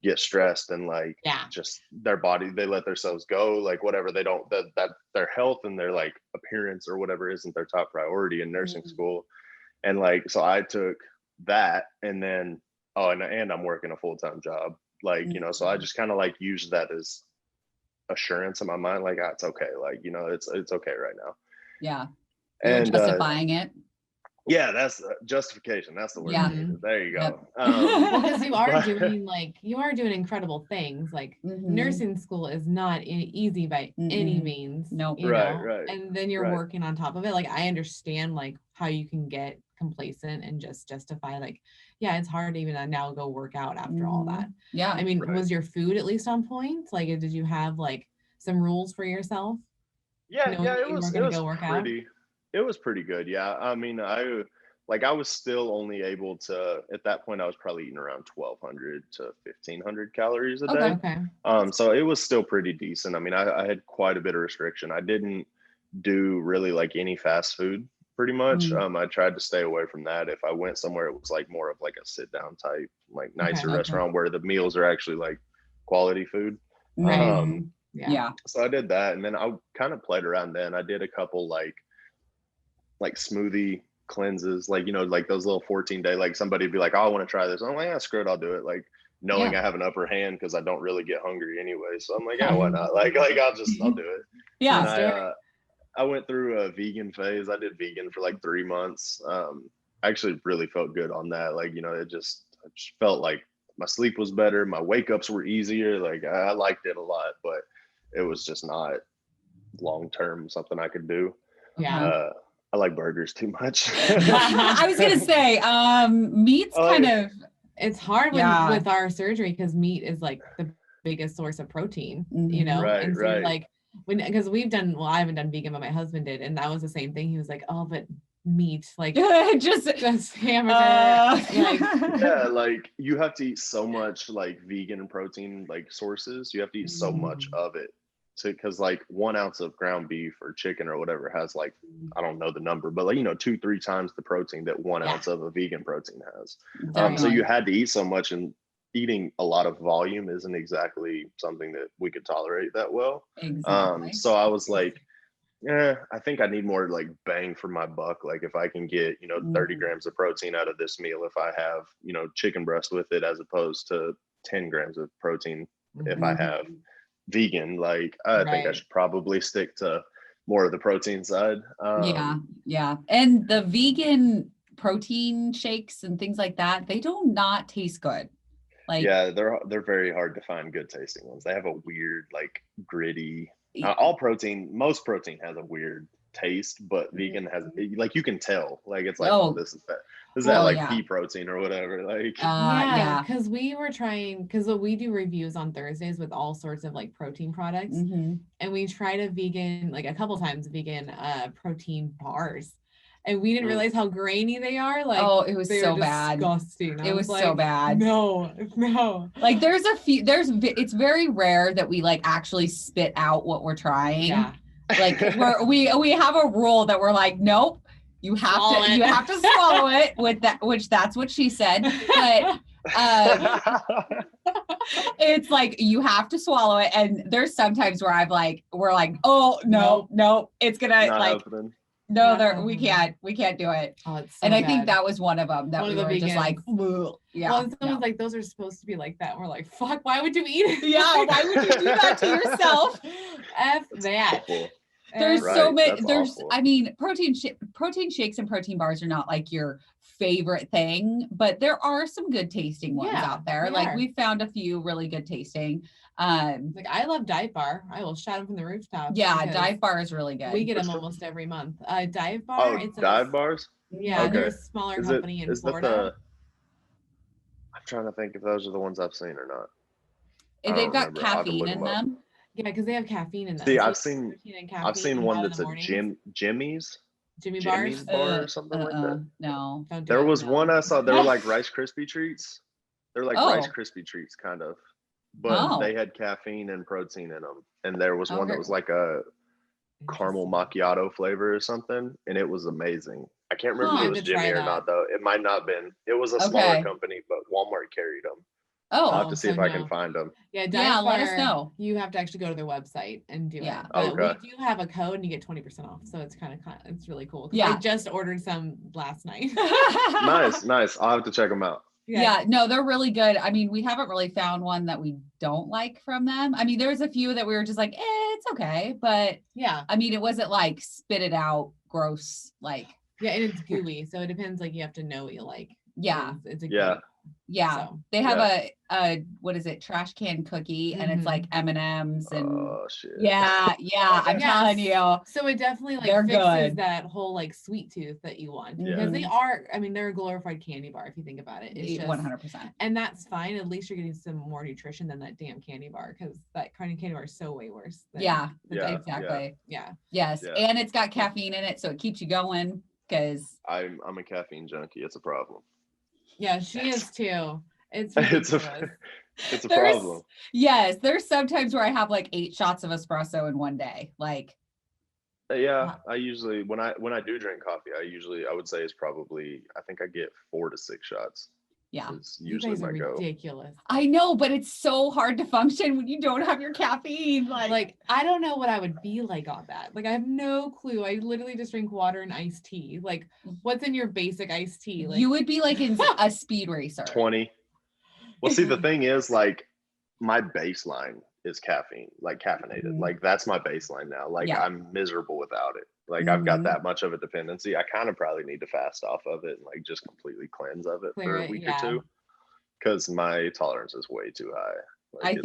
get stressed and like just their body, they let themselves go, like whatever. They don't, that their health and their like appearance or whatever isn't their top priority in nursing school. And like, so I took that and then, and I'm working a full-time job. Like, so I just kind of like used that as assurance in my mind. Like, it's okay. Like, it's okay right now. Yeah. You're justifying it. Yeah, that's justification. That's the word. Yeah. There you go. Yep. Well, because you are doing incredible things. Like nursing school is not easy by any means. Nope. Right. And then you're working on top of it. Like I understand like how you can get complacent and just justify like, yeah, it's hard to even now go work out after all that. Yeah. I mean, was your food at least on point? Like, did you have like some rules for yourself? Yeah, it was pretty good. Yeah. I mean, I was still only able to, at that point, I was probably eating around 1,200 to 1,500 calories a day. Okay. So it was still pretty decent. I mean, I had quite a bit of restriction. I didn't do really like any fast food pretty much. I tried to stay away from that. If I went somewhere, it was like more of like a sit down type, like nicer restaurant where the meals are actually like quality food. Right. So I did that. And then I kind of played around then. I did a couple like smoothie cleanses, like, like those little 14-day, like somebody'd be like, oh, I want to try this. I'm like, yeah, screw it, I'll do it. Like knowing I have an upper hand because I don't really get hungry anyway. So I'm like, yeah, why not? Like I'll do it. Yeah. I went through a vegan phase. I did vegan for like 3 months. I actually really felt good on that. Like, I just felt like my sleep was better. My wake ups were easier. Like I liked it a lot, but it was just not long-term something I could do. Yeah. I like burgers too much. I was gonna say, meat's it's hard with our surgery because meat is like the biggest source of protein, Right, and so right. like because I haven't done vegan, but my husband did, and that was the same thing. He was like, oh, but meat, like just hamburger. Like you have to eat so much like vegan and protein like sources. You have to eat so much of it because like 1 ounce of ground beef or chicken or whatever has like, I don't know the number, but like 2-3 times the protein that 1 ounce of a vegan protein has. So you had to eat so much, and eating a lot of volume isn't exactly something that we could tolerate that well. So I was like, I think I need more like bang for my buck. Like if I can get 30 grams of protein out of this meal, if I have chicken breast with it, as opposed to 10 grams of protein if I have vegan, like I think I should probably stick to more of the protein side. And the vegan protein shakes and things like that, they do not taste good. Like they're very hard to find good tasting ones. They have a weird like gritty, most protein has a weird taste, but vegan has like, you can tell, like it's like, this is that like pea protein or whatever, like because we were trying, because we do reviews on Thursdays with all sorts of like protein products, and we tried a couple times vegan protein bars, and we didn't realize how grainy they are. Like, it was so bad. Disgusting. It was so bad. No. Like it's very rare that we like actually spit out what we're trying. Yeah. Like we have a rule that we're like, nope, you have to swallow it with that, which that's what she said. But it's like, you have to swallow it. And there's sometimes where we're like, oh no, it's gonna not like happening. We can't do it. And I think that was one of them that we were just like, well, and someone's like, those are supposed to be like that. And we're like, fuck, why would you eat it? Yeah, why would you do that to yourself? F that. There's so many. I mean, protein shakes and protein bars are not like your favorite thing, but there are some good tasting ones out there. Like we found a few really good tasting. Like I love Dive Bar. I will shout them from the rooftops. Yeah, Dive Bar is really good. We get them almost every month. Dive Bar. It's Dive Bars. Yeah, they're a smaller company in Florida. I'm trying to think if those are the ones I've seen or not. They've got remember. I'll have to caffeine look in 'em up. them. Yeah, because they have caffeine in them. See, So I've it's seen protein and I've caffeine seen you one have in that's the a mornings. Jimmy's Jimmy Jimmy's bars. bar or something like that. No. Don't do There it. was No. one I saw. They were like Rice Krispie treats. They're like Rice Oh, Krispie treats, kind of, but oh, they had caffeine and protein in them. And there was one that okay. was like a caramel Interesting. macchiato flavor or something, and it was amazing. I can't remember Huh. if I it have was to Jimmy try or that. not though. It might not have been. It was a smaller Okay. company, but Walmart carried them. Oh, I'll have to see so if I can no. find them. Yeah, yeah, Diet let us Bar, know. you have to actually go to their website and do Yeah. it. But Okay. we do have a code and you get 20% off. So it's kind of it's really cool. 'Cause I Yeah. just ordered some last night. Nice. I'll have to check them out. Yeah, no, they're really good. I mean, we haven't really found one that we don't like from them. I mean, there's a few that we were just like, it's okay. But Yeah. I mean, it wasn't like spit it out, gross. Like, Yeah, and it's gooey. So it depends. Like you have to know what you like. yeah. It's a Yeah. gooey. Yeah. So, They have a what is it, trash can cookie, and it's like M&Ms and Oh shit. yeah, I'm telling you. So it definitely like They're fixes good. that whole like sweet tooth that you want. Yeah. Because they are, I mean, they're a glorified candy bar if you think about it. It's just 100%. and that's fine. At least you're getting some more nutrition than that damn candy bar because that kind of candy bar is so way worse. Yeah, Yeah. exactly. Yeah. Yes. Yeah. And it's got caffeine in it, so it keeps you going because I'm a caffeine junkie. It's a problem. Yeah, she is too. It's It's ridiculous. a problem. Yes, there's sometimes where I have like 8 shots of espresso in one day. Like, Yeah, I usually when I do drink coffee, I would say it's probably I think I get 4 to 6 shots. yeah. It's You usually guys are my go. ridiculous. I know, but it's so hard to function when you don't have your caffeine. Like I don't know what I would be like on that. Like I have no clue. I literally just drink water and iced tea. Like what's in your basic iced tea? Like you would be like in a speed racer. 20. Well, see, the thing is, like, my baseline is caffeine, like caffeinated. Mhm. Like that's my baseline now. Like Yeah. I'm miserable without it. Like I've got Mhm. that much of a dependency. I kind of probably need to fast off of it and like just completely cleanse of it for a week or two, because my tolerance is way too high. Like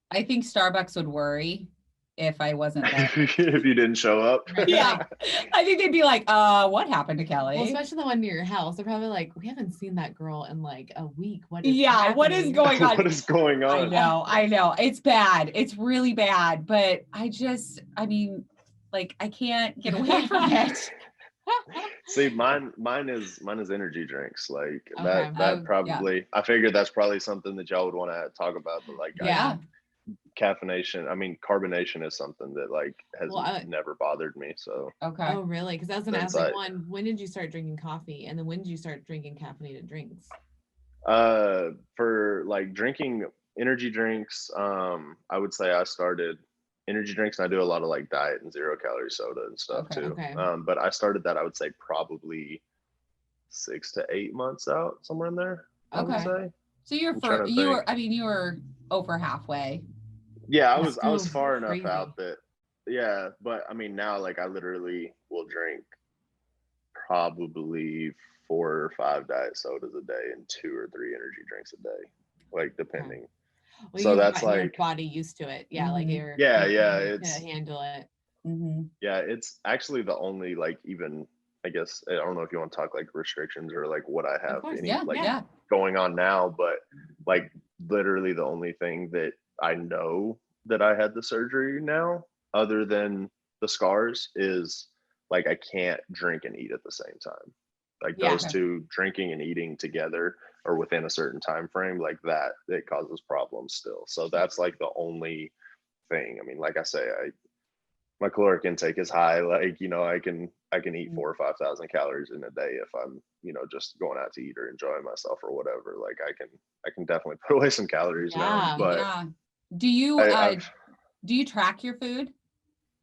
I think Starbucks would worry if I wasn't there. if you didn't show up. Yeah. I think they'd be like, what happened to Kelly? Well, especially the one near your house. They're probably like, we haven't seen that girl in like a week. What is what is happening?" going on? What is going on? I know. It's bad. It's really bad. But I mean, like I can't get away from it. See, mine is energy drinks. Like Okay. that probably I figured that's probably something that y'all would want to talk about, but like Yeah. caffeination, I mean carbonation is something that like has never bothered me. So Okay. Oh really? Because I was gonna ask like when did you start drinking coffee, and then when did you start drinking caffeinated drinks? For like drinking energy drinks, I would say I started energy drinks, and I do a lot of like diet and 0-calorie soda and stuff too. Okay. But I started that, I would say probably 6 to 8 months out, somewhere in there. I would say. So you were over halfway. Yeah, I was far crazy. enough out that but I mean now like I literally will drink probably 4 or 5 diet sodas a day and 2 or 3 energy drinks a day, like depending. Well, so that's like your body used to it. Yeah, like you're it's to handle it. Mm-hmm. Yeah, it's actually the only like even I guess I don't know if you want to talk like restrictions or like what I have going on now, but like literally the only thing that I know that I had the surgery now, other than the scars, is like I can't drink and eat at the same time. Like those two, drinking and eating together or within a certain time frame, like that, it causes problems still. So that's like the only thing. I mean, like I say, my caloric intake is high. Like, you know, I can eat 4,000 or 5,000 calories in a day if I'm, you know, just going out to eat or enjoying myself or whatever. Like I can definitely put away some calories now. But do you track your food?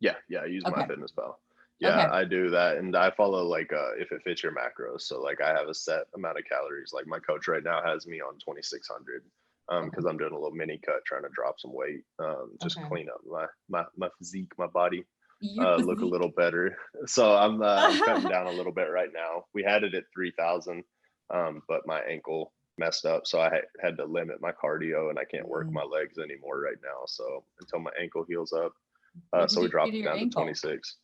Yeah, I use MyFitnessPal. Yeah, I do that, and I follow like if it fits your macros. So like I have a set amount of calories. Like my coach right now has me on 2,600 because I'm doing a little mini cut, trying to drop some weight, just clean up my physique, my body, look a little better. So I'm cutting down a little bit right now. We had it at 3,000, but my ankle messed up, so I had to limit my cardio, and I can't work my legs anymore right now. So until my ankle heals up, so we dropped it down to 26.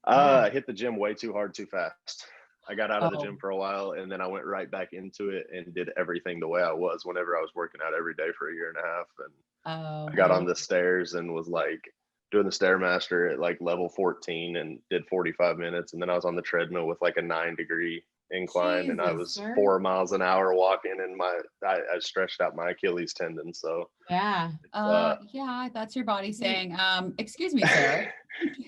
I hit the gym way too hard, too fast. I got out of the gym for a while, and then I went right back into it and did everything the way I was whenever I was working out every day for a year and a half. And I got on the stairs and was like doing the Stairmaster at like level 14 and did 45 minutes. And then I was on the treadmill with like a 9-degree incline, and I was 4 miles an hour walking, and I stretched out my Achilles tendon. So yeah. Yeah, that's your body saying, excuse me, sir.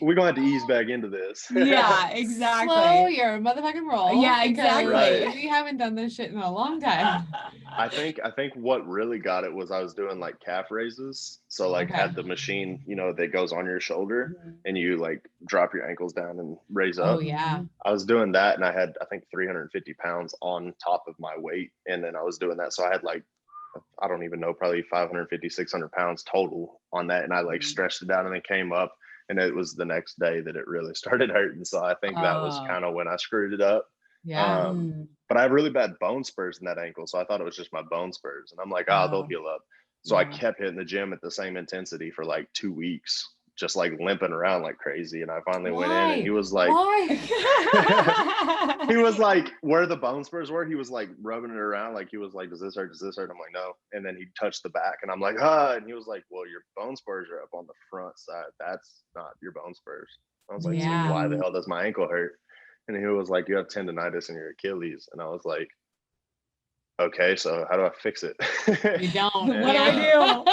We're gonna have to ease back into this. Yeah, exactly. Slow your motherfucking roll. Yeah, exactly. Right. We haven't done this shit in a long time. I think what really got it was I was doing like calf raises. So like had the machine, you know, that goes on your shoulder and you like drop your ankles down and raise up. Oh yeah. I was doing that, and I had, I think, 350 pounds on top of my weight. And then I was doing that. So I had like, I don't even know, probably 550, 600 pounds total on that. And I like stretched it down and then came up, and it was the next day that it really started hurting. So I think that was kind of when I screwed it up. Yeah. But I have really bad bone spurs in that ankle. So I thought it was just my bone spurs. And I'm like, oh, they'll heal up. So I kept hitting the gym at the same intensity for like 2 weeks, just like limping around like crazy. And I finally went in, and he was like, he was like, where the bone spurs were, he was like rubbing it around. Like he was like, does this hurt? Does this hurt? I'm like, no. And then he touched the back, and I'm like, and he was like, well, your bone spurs are up on the front side. That's not your bone spurs. I was like, so why the hell does my ankle hurt? And he was like, you have tendonitis in your Achilles. And I was like, okay, so how do I fix it? You don't. What do I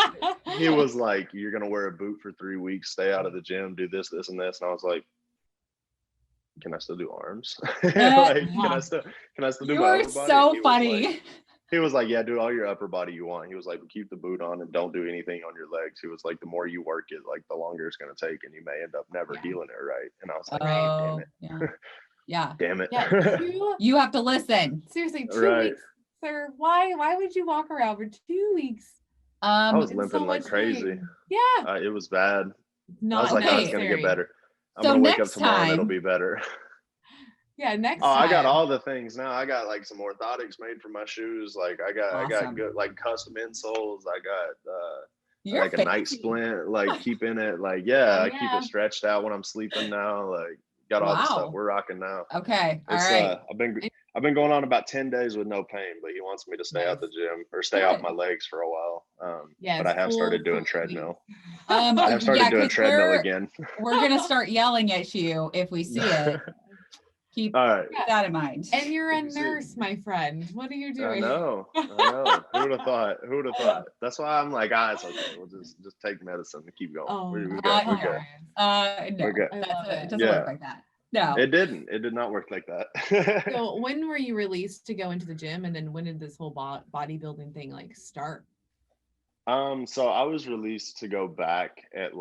do? He was like, you're going to wear a boot for 3 weeks, stay out of the gym, do this, this, and this. And I was like, can I still do arms? Like, can I still do my upper body? You're so funny. He was like, yeah, do all your upper body you want. He was like, keep the boot on and don't do anything on your legs. He was like, the more you work it, like the longer it's going to take, and you may end up never healing it right. And I was like, damn it. Yeah. Damn it. Yeah, you have to listen. Seriously, 2 weeks, sir. Why would you walk around for 2 weeks? I was limping like crazy. Pain. Yeah. It was bad. Not I was like, it's going to get better. I'm going to wake up tomorrow and it'll be better. Yeah, next time. I got all the things now. I got like some orthotics made for my shoes. Like I got good like custom insoles. I got like a night splint, like keeping it like I keep it stretched out when I'm sleeping now. Like got all the stuff. We're rocking now. Okay. All right. I've been going on about 10 days with no pain, but he wants me to stay out the gym or stay off my legs for a while. But I have started doing treadmill. I have started doing treadmill again. We're gonna start yelling at you if we see it. Keep that in mind. And you're a nurse, my friend. What are you doing? I know. Who would have thought? That's why I'm like, it's okay. We'll just take medicine and keep going. We're good. No, It doesn't work like that. No, it didn't. It did not work like that. So when were you released to go into the gym, and then when did this whole bodybuilding thing like start? So I was released to go back at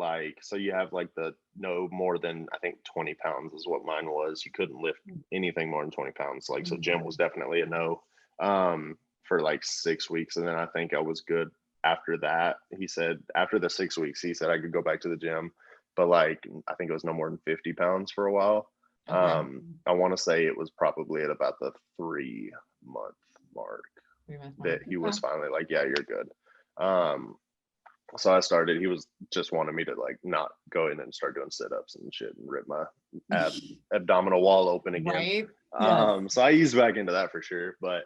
so you have like the no more than, I think 20 pounds is what mine was. You couldn't lift anything more than 20 pounds. Like, so gym was definitely a no, for like 6 weeks. And then I think I was good after that. He said after the 6 weeks, he said I could go back to the gym, but like, I think it was no more than 50 pounds for a while. I want to say it was probably at about the 3-month mark that he was finally like, yeah, you're good. So I started, he was just wanting me to like not go in and start doing sit-ups and shit and rip my abdominal wall open again. Right. So I eased back into that for sure. But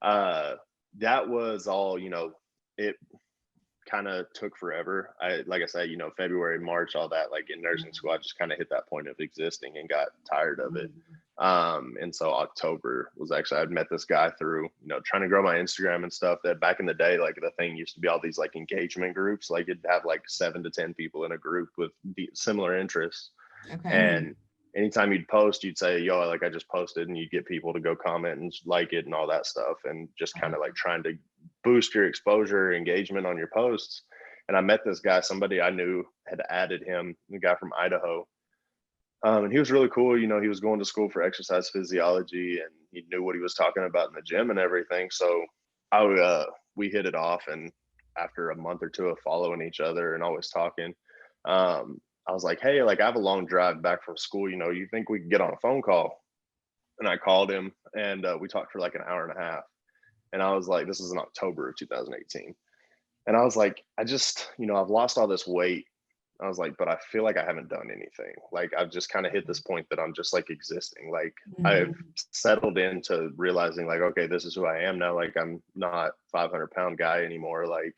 that was all, it kind of took forever. Like I said, February, March, all that, like in nursing school, I just kind of hit that point of existing and got tired of it. And so October was actually, I'd met this guy through, trying to grow my Instagram and stuff, that back in the day, like the thing used to be all these like engagement groups, like it'd have like 7 to 10 people in a group with similar interests. And anytime you'd post, you'd say, yo, like I just posted, and you'd get people to go comment and like it and all that stuff. And just kind of like trying to boost your exposure, engagement on your posts. And I met this guy, somebody I knew had added him, the guy from Idaho. And he was really cool. He was going to school for exercise physiology, and he knew what he was talking about in the gym and everything. So we hit it off. And after a month or two of following each other and always talking, I was like, hey, like I have a long drive back from school. You think we could get on a phone call? And I called him, and we talked for like an hour and a half. And I was like, this is in October of 2018. And I was like, I just, I've lost all this weight. I was like, but I feel like I haven't done anything. Like I've just kind of hit this point that I'm just like existing. Like I've settled into realizing like, okay, this is who I am now. Like I'm not 500-pound guy anymore. Like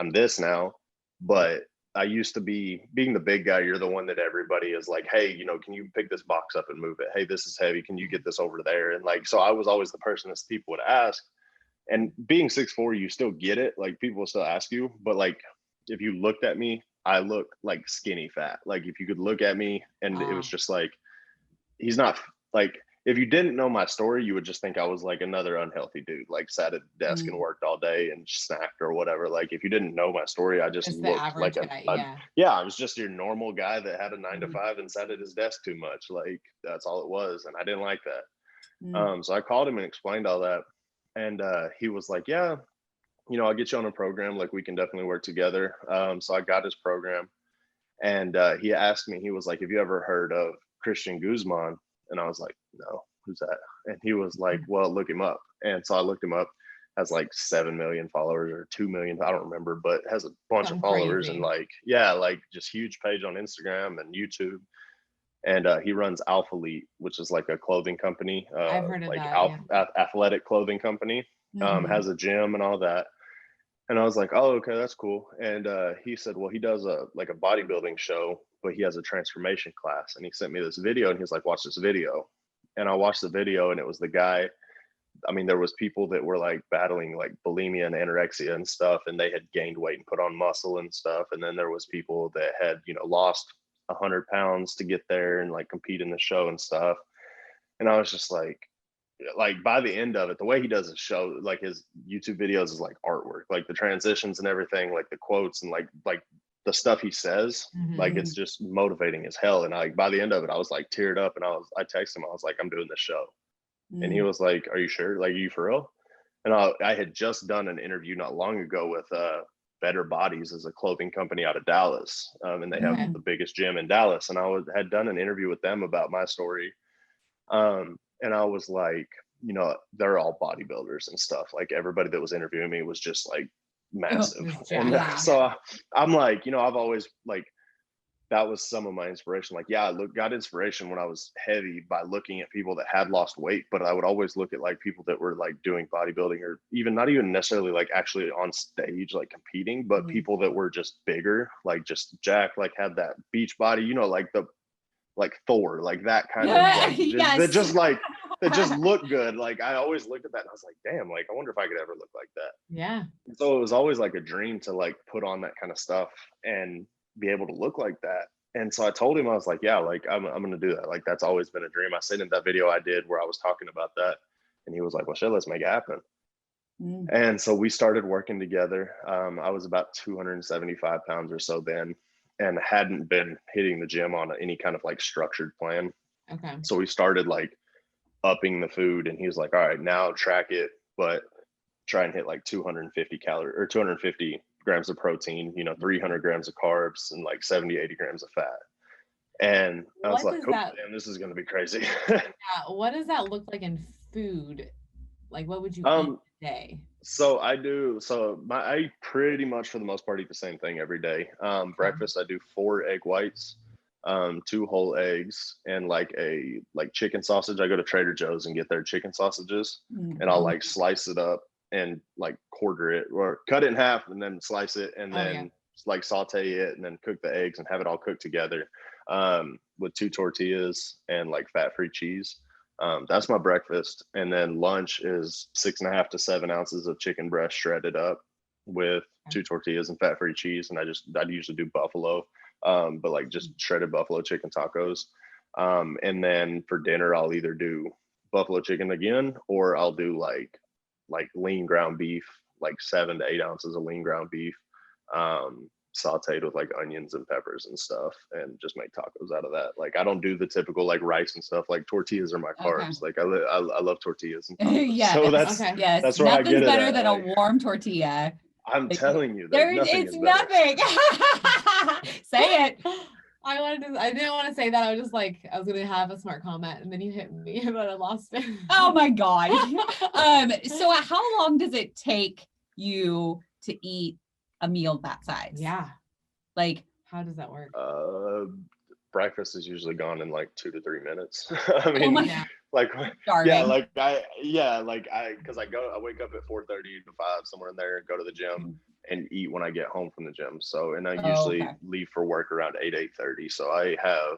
I'm this now. But I used to be, being the big guy, you're the one that everybody is like, hey, you know, can you pick this box up and move it? Hey, this is heavy. Can you get this over there? And like, so I was always the person that people would ask. And being 6'4", you still get it. Like people will still ask you, but like, if you looked at me, I look like skinny fat. Like if you could look at me and it was just like, he's not like, if you didn't know my story, you would just think I was like another unhealthy dude, like sat at the desk and worked all day and snacked or whatever. Like if you didn't know my story, I just looked like I was just your normal guy that had a 9 to 5 and sat at his desk too much. Like that's all it was. And I didn't like that. So I called him and explained all that. And he was like, yeah, you know, I'll get you on a program. Like we can definitely work together. So I got his program and he asked me, he was like, have you ever heard of Christian Guzman? And I was like, no, who's that? And he was like, well, look him up. And so I looked him up, has like 7 million followers or 2 million, I don't remember, but has a bunch of followers and like, yeah, like just huge page on Instagram and YouTube. And he runs Alpha Elite, which is like a clothing company, I've heard of like that, athletic clothing company, has a gym and all that. And I was like, oh, okay, that's cool. And he said, well, he does a bodybuilding show, but he has a transformation class. And he sent me this video and he's like, watch this video. And I watched the video and it was the guy. I mean, there was people that were like battling like bulimia and anorexia and stuff, and they had gained weight and put on muscle and stuff. And then there was people that had, you know, lost 100 pounds to get there and like compete in the show and stuff. And I was just like by the end of it, the way he does his show, like his YouTube videos is like artwork, like the transitions and everything, like the quotes and like the stuff he says, like it's just motivating as hell. And by the end of it, I was like teared up and I texted him, I was like, I'm doing this show. And he was like, are you sure? Like, are you for real? And I had just done an interview not long ago with Better Bodies as a clothing company out of Dallas. And they have the biggest gym in Dallas. And I had done an interview with them about my story. And I was like, you know, they're all bodybuilders and stuff. Like everybody that was interviewing me was just like massive. And so I'm like, you know, I've always like, that was some of my inspiration. Like, yeah, I got inspiration when I was heavy by looking at people that had lost weight, but I would always look at like people that were like doing bodybuilding or even not even necessarily like actually on stage, like competing, but people that were just bigger, like just jacked, like had that beach body, you know, like Thor, like that kind of like that just looked good. Like I always looked at that and I was like, damn, like I wonder if I could ever look like that. Yeah. So it was always like a dream to like put on that kind of stuff and be able to look like that. And so I told him, I was like, yeah, like I'm gonna do that. Like that's always been a dream. I sent him that video I did where I was talking about that. And he was like, well, shit, let's make it happen. And so we started working together. I was about 275 pounds or so then, and hadn't been hitting the gym on any kind of like structured plan. Okay. So we started like upping the food, and he was like, all right, now track it, but try and hit like 250 calories or 250 grams of protein, you know, 300 grams of carbs and like 70, 80 grams of fat. And I was like, oh, damn, this is going to be crazy. Yeah. What does that look like in food? Like, what would you eat today? So I pretty much for the most part eat the same thing every day. Breakfast, I do 4 egg whites, 2 whole eggs, and like chicken sausage. I go to Trader Joe's and get their chicken sausages, and I'll like slice it up and like quarter it or cut it in half and then slice it and then like saute it and then cook the eggs and have it all cooked together with 2 tortillas and like fat-free cheese. That's my breakfast. And then lunch is 6.5 to 7 ounces of chicken breast shredded up with 2 tortillas and fat-free cheese. And I'd usually do buffalo, but like just shredded buffalo chicken tacos. And then for dinner, I'll either do buffalo chicken again, or I'll do like lean ground beef, like 7 to 8 ounces of lean ground beef, sauteed with like onions and peppers and stuff, and just make tacos out of that. Like I don't do the typical like rice and stuff. Like tortillas are my carbs. Like I love tortillas and tacos. So that's that's where I get it. Nothing's better than a warm tortilla. I'm telling you, it's nothing. Say it. I didn't want to say that. I was just like, I was gonna have a smart comment, and then you hit me, but I lost it. Oh my god. So how long does it take you to eat a meal that size? Yeah. Like, how does that work? Breakfast is usually gone in like 2 to 3 minutes. I mean, because I wake up at 4:30 to 5 somewhere in there and go to the gym. and eat when I get home from the gym. So, and I usually leave for work around 8:30. So I have,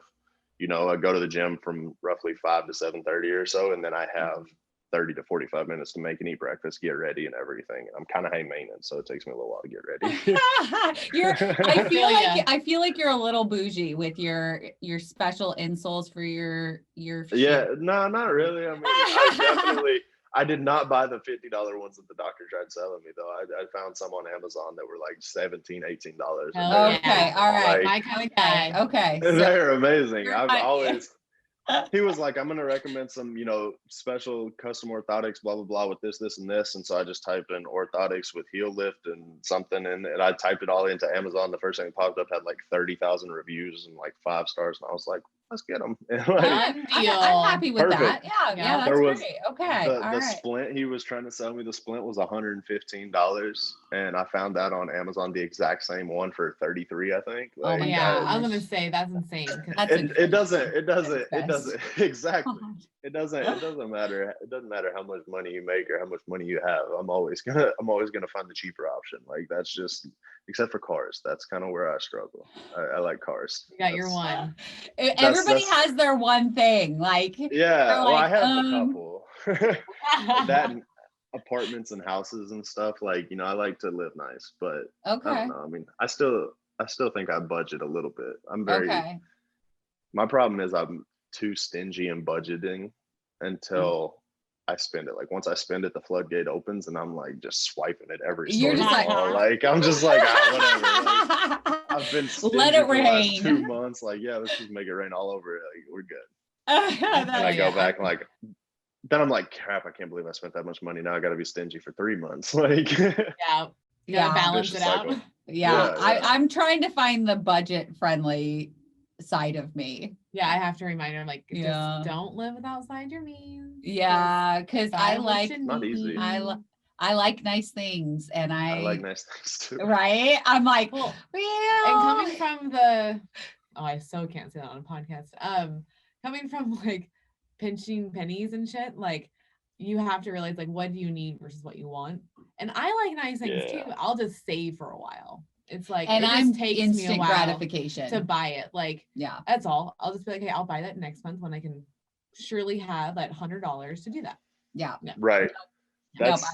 I go to the gym from roughly 5 to 7:30 or so, and then I have 30 to 45 minutes to make and eat breakfast, get ready and everything. And I'm kind of high maintenance, so it takes me a little while to get ready. I feel like you're a little bougie with your special insoles for your Yeah, no, not really. I mean, I did not buy the $50 ones that the doctor tried selling me though. I found some on Amazon that were like $17, $18. Okay, all right. My kind of guy. Okay. They're amazing. He was like, I'm going to recommend some, special custom orthotics, blah, blah, blah, with this, this, and this. And so I just typed in orthotics with heel lift and something. And I typed it all into Amazon. The first thing that popped up had like 30,000 reviews and like 5 stars. And I was like, let's get them. I'm happy with that. Yeah, that's great. Okay. The splint he was trying to sell me, the splint was $115. And I found that on Amazon, the exact same one for $33, I think. Like, I was going to say that's insane. It doesn't exactly. It doesn't matter. It doesn't matter how much money you make or how much money you have. I'm always gonna find the cheaper option. Like that's just, except for cars. That's kind of where I struggle. I like cars. You got your one. Everybody has their one thing. Like I have a couple. That and apartments and houses and stuff. Like I like to live nice, but I don't know. I mean, I still think I budget a little bit. I'm very. My problem is I'm too stingy in budgeting until I spend it. Like once I spend it, the floodgate opens and I'm like just swiping it every store. I'm just like whatever. Like, I've been stingy let it for rain. the last 2 months. Like let's just make it rain all over it. Like we're good. And I go back and like then I'm like, crap, I can't believe I spent that much money. Now I got to be stingy for 3 months. Like you gotta balance it out. I'm trying to find the budget friendly side of me. I have to remind her, like, just don't live outside your means. Because I like not easy. I like nice things, and I like nice things too. Right? I'm like, and coming from the I so can't say that on a podcast. Coming from like pinching pennies and shit, like you have to realize like what do you need versus what you want. And I like nice things too. I'll just save for a while. It's like, and it just takes instant me a while gratification to buy it. Like, that's all. I'll just be like, hey, I'll buy that next month when I can surely have that $100 to do that. Right. That's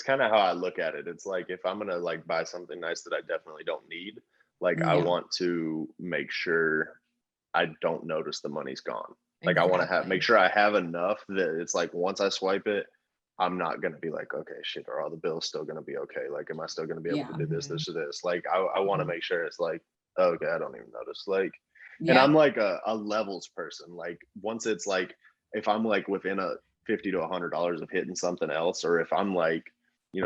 kind of how I look at it. It's like, if I'm going to like buy something nice that I definitely don't need, like I want to make sure I don't notice the money's gone. Like I want to make sure I have enough that it's like, once I swipe it, I'm not going to be like, okay, shit, are all the bills still going to be okay? Like, am I still going to be able to do this, this, or this? Like, I want to make sure it's like, okay, I don't even notice. Like, and I'm like a levels person. Like, once it's like, if I'm like within a $50 to $100 of hitting something else, or if I'm like,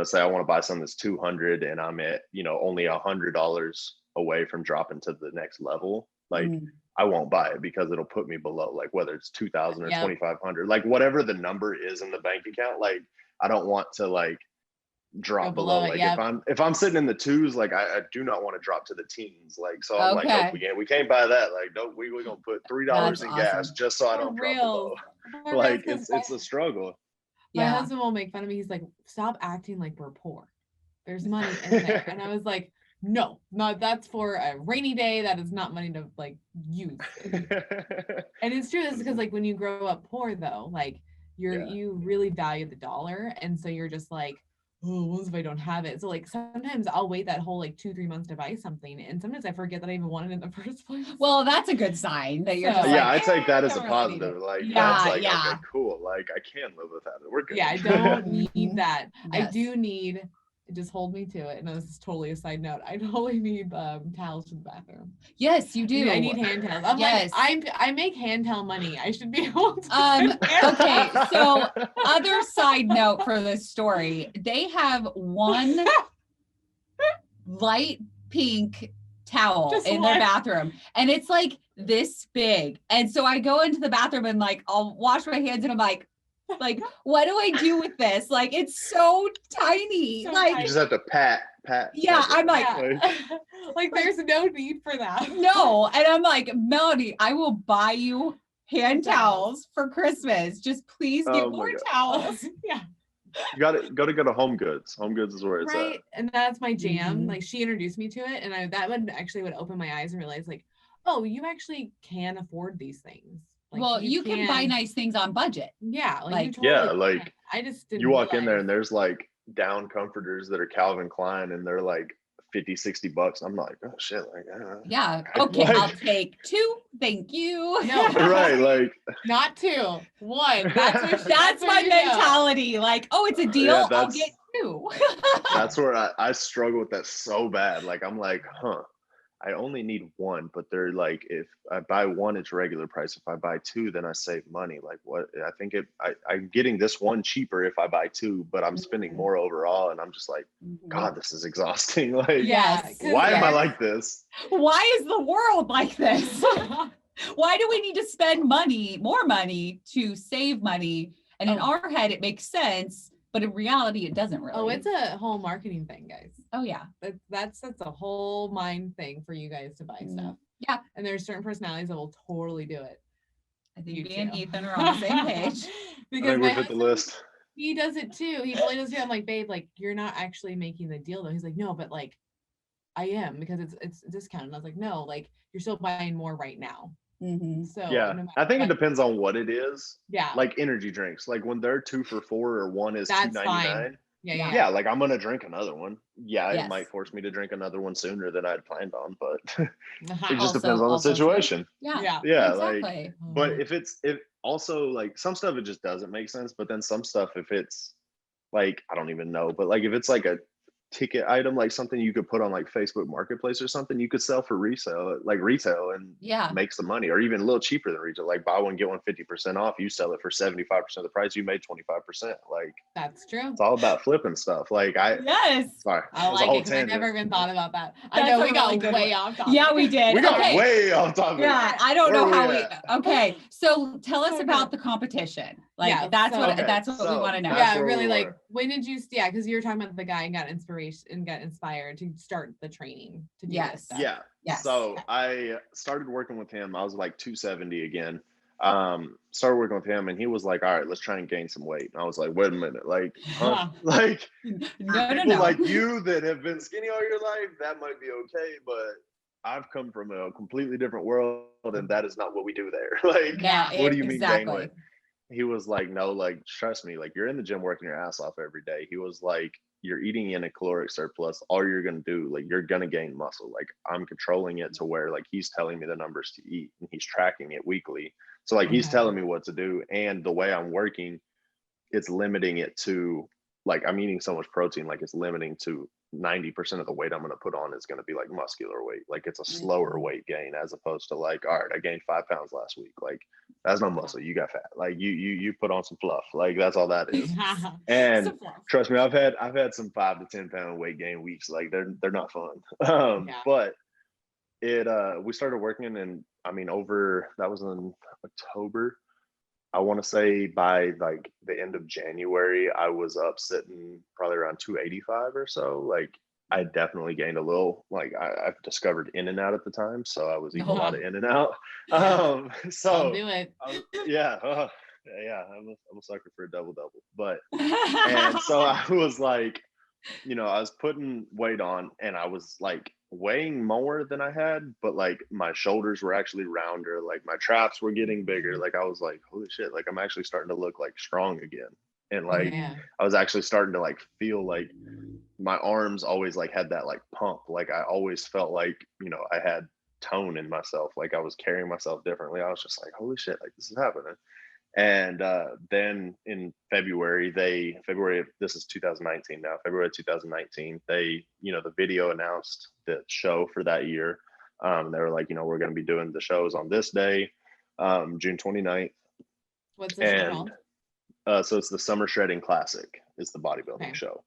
say I want to buy something that's $200 and I'm at, only $100 away from dropping to the next level, like, I won't buy it because it'll put me below, like whether it's 2,000 or 2,500, like whatever the number is in the bank account. Like I don't want to like drop below. Like if I'm sitting in the twos, like I do not want to drop to the teens. Like so I'm like, nope, we can't buy that. Like nope, we're gonna put $3 in gas just so I don't drop below. Like it's a struggle. My husband will make fun of me. He's like, stop acting like we're poor. There's money in there. And I was like, no, that's for a rainy day. That is not money to like use. And it's true. It's because like when you grow up poor though, like you really value the dollar. And so you're just like, oh, what if I don't have it? So like sometimes I'll wait that whole like 2-3 months to buy something. And sometimes I forget that I even wanted it in the first place. Well, that's a good sign that you're just like, I take that as a positive. Like that's like okay, cool. Like I can live without it. We're good. I don't need that. I do need, just hold me to it. And this is totally a side note. I totally need towels for the bathroom. Yes, you do. I need hand towels. I'm like, I make hand towel money. I should be able to. Okay, so other side note for this story, they have one light pink towel in their bathroom, and it's like this big. And so I go into the bathroom and like I'll wash my hands, and I'm like, what do I do with this? Like, it's so tiny. So like, you just have to pat. Yeah, I'm like, like there's no need for that. No, and I'm like, Melody, I will buy you hand towels for Christmas. Just please get more towels. You got to go to Home Goods. Home Goods is where it's Right. at. And that's my jam. Mhm. Like she introduced me to it, and that would open my eyes and realize like, oh, you actually can afford these things. Like Well, you can buy nice things on budget. Yeah, like you Like, totally Yeah, can. like I just didn't you walk in there realize. and there's like down comforters that are Calvin Klein and they're like 50-60 bucks. I'm like, oh shit, like yeah, okay, like, I'll take 2. Thank you. No. right, like Not 2, 1. That's That's my mentality. Like, oh, it's a deal. Yeah, I'll get 2. that's where I struggle with that so bad. Like I'm like, I only need 1, but they're like, if I buy 1, it's regular price. If I buy 2, then I save money. Like what? I think I'm getting this 1 cheaper if I buy 2, but I'm spending more overall. And I'm just like, God, this is exhausting. Like, Yes. why am I like this? Why is the world like this? Why do we need to spend more money to save money? And in our head, it makes sense. But in reality, it doesn't really. Oh, it's a whole marketing thing, guys. Oh, yeah. That's a whole mind thing for you guys to buy stuff. Yeah. And there's certain personalities that will totally do it. I think me and Ethan are on the same page. Because we hit the list. He does it too. He totally does it too. I'm like, babe, like you're not actually making the deal though. He's like, no, but like I am because it's discounted. And I was like, no, like you're still buying more right now. So yeah, I think it depends on what it is. Yeah, like energy drinks, like when they're 2 for $4 or 1 is $2.99. Yeah, like I'm gonna drink another one. Yeah, it might force me to drink another one sooner than I'd planned on, but it just depends on the situation. Yeah, exactly. Like, but if also like some stuff it just doesn't make sense, but then some stuff if it's like I don't even know, but like if it's like a ticket item, like something you could put on like Facebook Marketplace or something, you could sell for resale, like retail, and make some money, or even a little cheaper than retail. Like buy one get one 50% off. You sell it for 75% of the price. You made 25%. Like that's true. It's all about flipping stuff. Like I like it because I never even thought about that. I know we got way off topic. Yeah, we did. We got way off topic. Yeah, I don't know how we. Okay, so tell us about the competition. Like that's what we want to know. Yeah, really. Like when did you? Yeah, because you were talking about the guy and got inspired to start the training to do this stuff. Yes. So I started working with him. I was like 270 again. Started working with him and he was like, all right, let's try and gain some weight. And I was like, wait a minute, like, like no. Like you that have been skinny all your life, that might be okay, but I've come from a completely different world and that is not what we do there. Like, what do you mean gain weight? He was like, no, like, trust me, like you're in the gym working your ass off every day. He was like, you're eating in a caloric surplus. All you're going to do, like, you're going to gain muscle. Like I'm controlling it to where like, he's telling me the numbers to eat and he's tracking it weekly. So like, he's telling me what to do. And the way I'm working, it's limiting it to like, I'm eating so much protein, like it's limiting to 90% of the weight I'm going to put on is going to be like muscular weight. Like it's a slower weight gain as opposed to like, all right, I gained 5 pounds last week. Like that's no muscle. You got fat. Like you put on some fluff. Like that's all that is. And trust me, I've had some 5 to 10 pound weight gain weeks. Like they're not fun. But we started working and I mean, that was in October. I want to say by like the end of January, I was up sitting probably around 285 or so. Like I definitely gained a little, like I've discovered In and Out at the time. So I was eating a lot of In and Out. So I'll do it. I'm a sucker for a double, but, and so I was like, I was putting weight on and I was like weighing more than I had, but like my shoulders were actually rounder, like my traps were getting bigger. Like I was like, holy shit, like I'm actually starting to look like strong again. And like I was actually starting to like feel like my arms always like had that like pump. Like I always felt like, I had tone in myself. Like I was carrying myself differently. I was just like, holy shit, like this is happening. And then in February, this is 2019 now, February 2019, they, the video announced the show for that year. They were like, we're going to be doing the shows on this day, June 29th. What's the show called? So it's the Summer Shredding Classic is the bodybuilding show.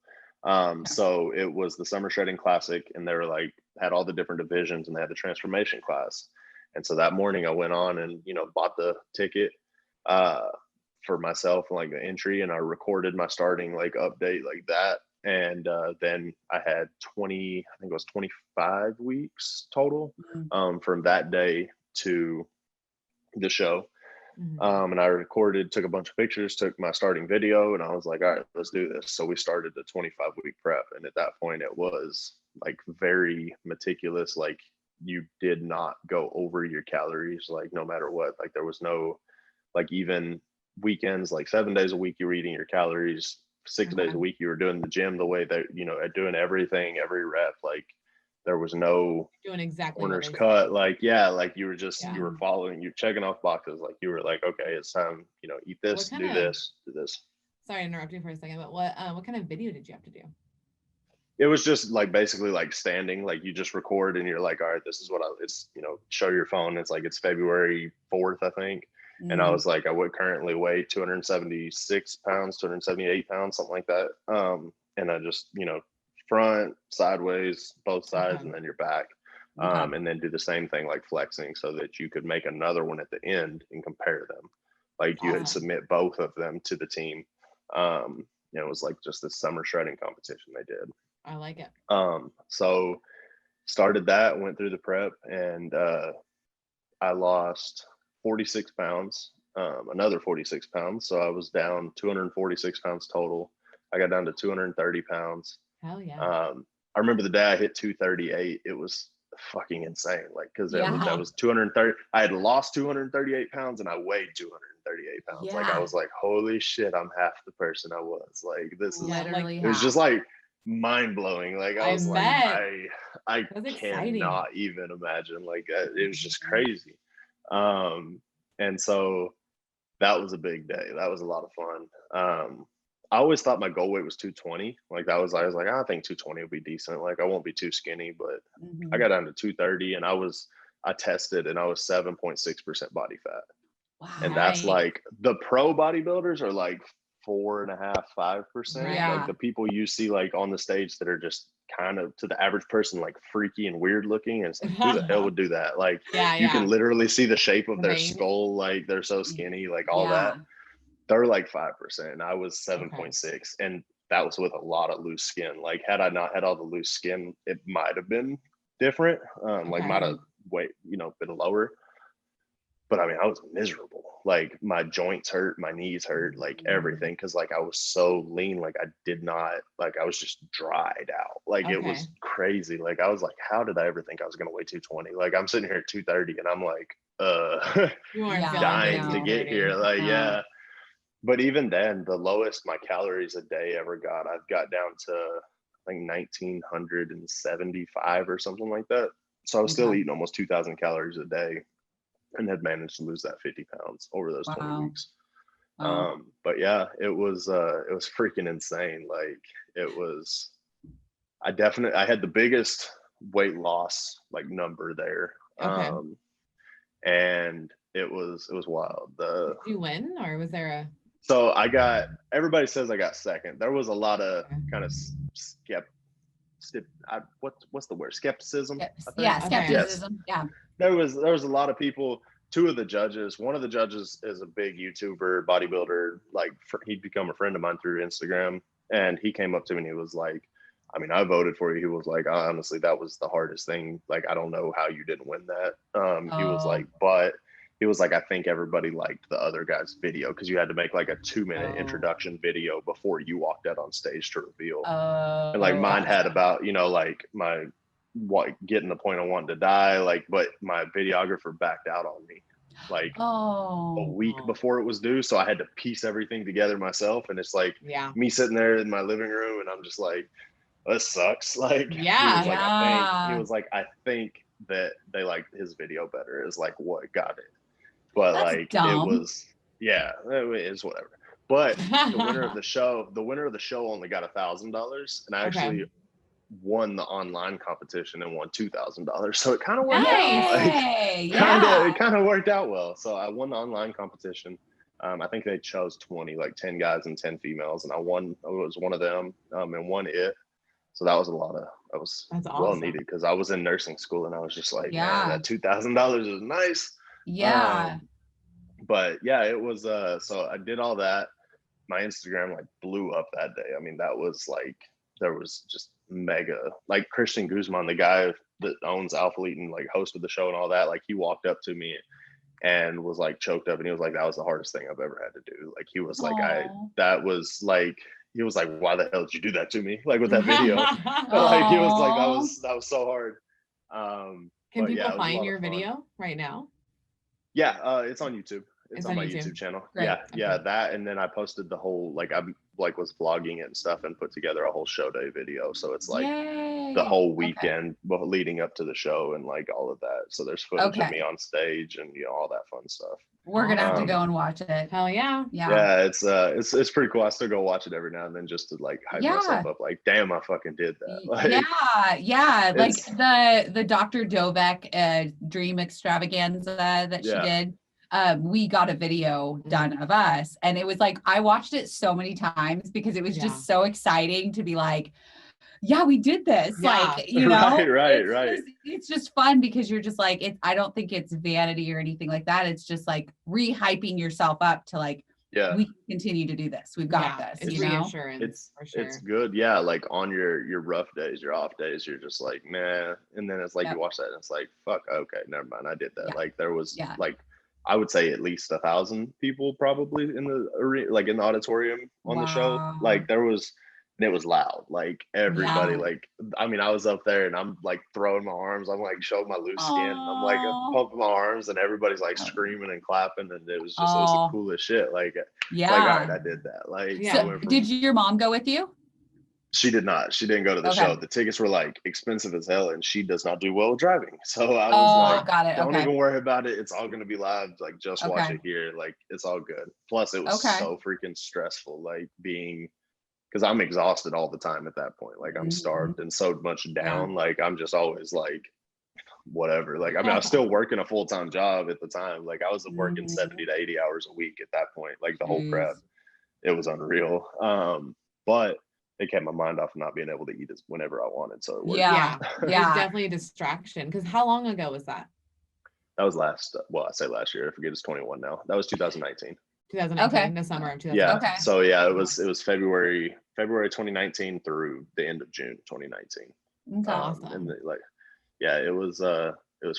So it was the Summer Shredding Classic and they were like, had all the different divisions and they had the transformation class. And so that morning I went on and, bought the ticket for myself, like the entry, and I recorded my starting like update like that. And then I had 25 weeks total from that day to the show. And I took a bunch of pictures, took my starting video, and I was like, all right, let's do this. So we started the 25-week prep. And at that point it was like very meticulous. Like you did not go over your calories, like no matter what. Like there was no, like even weekends, like 7 days a week, you were eating your calories, 6 days a week, you were doing the gym the way that, doing everything, every rep. Like there was no doing exactly corners cut. Like, yeah, like you were just, you were following, you're checking off boxes. Like you were like, okay, it's time, eat this, do this, do this. Sorry to interrupt you for a second, but what kind of video did you have to do? It was just like basically like standing, like you just record and you're like, all right, this is what it's, show your phone. It's like, it's February 4th, I think. And I was like, I would currently weigh 276 pounds, 278 pounds, something like that. And I just, front, sideways, both sides, and then your back. And then do the same thing, like flexing, so that you could make another one at the end and compare them. Like you would submit both of them to the team. It was like just this summer shredding competition they did. I like it. So started that, went through the prep, and I lost 46 pounds, another 46 pounds. So I was down 246 pounds total. I got down to 230 pounds. Hell yeah. I remember the day I hit 238, it was fucking insane. Like, cause that was 230. I had lost 238 pounds and I weighed 238 pounds. Yeah. Like I was like, holy shit, I'm half the person I was. Like, this is literally it was just like mind blowing. Like I was like, I cannot even imagine. Like it was just crazy. And so that was a big day. That was a lot of fun. I always thought my goal weight was 220. Like I was like, I think 220 will be decent. Like I won't be too skinny, but I got down to 230 and I tested and I was 7.6% body fat. Wow. And that's like the pro bodybuilders are like 4.5%, 5%. Yeah. Like the people you see like on the stage that are just kind of, to the average person, like freaky and weird looking. And it's like, who the hell would do that? Like you can literally see the shape of their skull. Like they're so skinny, like all that. They're like 5%. And I was 7.6. And that was with a lot of loose skin. Like had I not had all the loose skin, it might have been different. Like might have been lower. But I mean, I was miserable. Like my joints hurt, my knees hurt, like everything. Cause like I was so lean, like I did not, like I was just dried out. Like it was crazy. Like I was like, how did I ever think I was gonna weigh 220? Like I'm sitting here at 230 and I'm like, dying to get here. Like, But even then, the lowest my calories a day ever got, I've got down to I think 1,975 or something like that. So I was still eating almost 2,000 calories a day and had managed to lose that 50 pounds over those 20 weeks. But yeah, it was freaking insane. Like it was, I had the biggest weight loss like number there. And it was wild. Did you win or was there a? So everybody says I got second. There was a lot of kind of what's the word? Skepticism. Skepticism. Yeah. There was a lot of people. Two of the judges, one of the judges is a big YouTuber, bodybuilder. Like he'd become a friend of mine through Instagram, and he came up to me and he was like, I mean, I voted for you. He was like, honestly, that was the hardest thing. Like, I don't know how you didn't win that. He was like, but he was like, I think everybody liked the other guy's video because you had to make like a 2-minute introduction video before you walked out on stage to reveal. And like mine had about, like getting the point of wanting to die, like, but my videographer backed out on me like a week before it was due. So I had to piece everything together myself. And it's like me sitting there in my living room and I'm just like, this sucks. Like, he was like, I think that they liked his video better is like what got it. But that's like dumb. It was, it is whatever. But the winner of the show only got $1,000, and I actually won the online competition and won $2,000. So it kind of worked out. Like, it kind of worked out well. So I won the online competition. I think they chose 10 guys and 10 females, and I was one of them, and won it. So that was that's well awesome. Needed because I was in nursing school and I was just like, man, that $2,000 is nice. Yeah. But yeah, it was so I did all that. My Instagram like blew up that day. I mean, that was like, there was just mega, like Christian Guzman, the guy that owns Alpha Elite and like hosted the show and all that, like he walked up to me and was like choked up, and he was like, that was the hardest thing I've ever had to do. Like he was like, Aw. that was like, he was like, why the hell did you do that to me? Like with that video. Like he was like, that was so hard. Can people yeah, find your video right now? Yeah, it's on YouTube. It's on my YouTube. YouTube channel. Great. Yeah, that, and then I posted the whole, like, I like was vlogging it and stuff, and put together a whole show day video. So it's like Yay. the whole weekend leading up to the show and like all of that. So there's footage of Okay. me on stage and all that fun stuff. We're gonna have to go and watch it. Hell yeah. Yeah, it's pretty cool. I still go watch it every now and then just to like hype myself up. Like, damn, I fucking did that. Like, yeah. Like the Dr. Dovek dream extravaganza that she did. We got a video done of us, and it was like, I watched it so many times because it was just so exciting to be like, yeah, we did this. Like, you know, right. It's just fun because you're just like, I don't think it's vanity or anything like that. It's just like re-hyping yourself up to like, we can continue to do this. We've got this. It's reassurance. It's good. Yeah. Like on your rough days, your off days, you're just like, man. And then it's like, you watch that and it's like, fuck, okay, never mind. I did that. Like there was like, I would say at least 1,000 people probably in the arena, like in the auditorium on the show. Like there was, and it was loud. Like everybody, like, I mean, I was up there and I'm like throwing my arms. I'm like showing my loose skin. I'm like pumping my arms, and everybody's like screaming and clapping, and it was just it was the coolest shit. Like, like, all right, I did that. Like, so did your mom go with you? She did not. She didn't go to the show. The tickets were like expensive as hell, and she does not do well with driving. So I was like, don't even worry about it. It's all going to be live. Like, just watch it here. Like, it's all good. Plus, it was so freaking stressful, like being, because I'm exhausted all the time at that point. Like, I'm starved and so much down. Like, I'm just always like, whatever. Like, I mean, I was still working a full-time job at the time. Like, I was working 70 to 80 hours a week at that point. Like, the whole crap. It was unreal. But it kept my mind off of not being able to eat whenever I wanted. So it worked. Yeah. It was definitely a distraction. Because how long ago was that? That was I say last year. I forget, it's 21 now. That was 2019. 2019, the summer of 2019. Yeah. So yeah, it was February 2019 through the end of June 2019. Awesome. And it was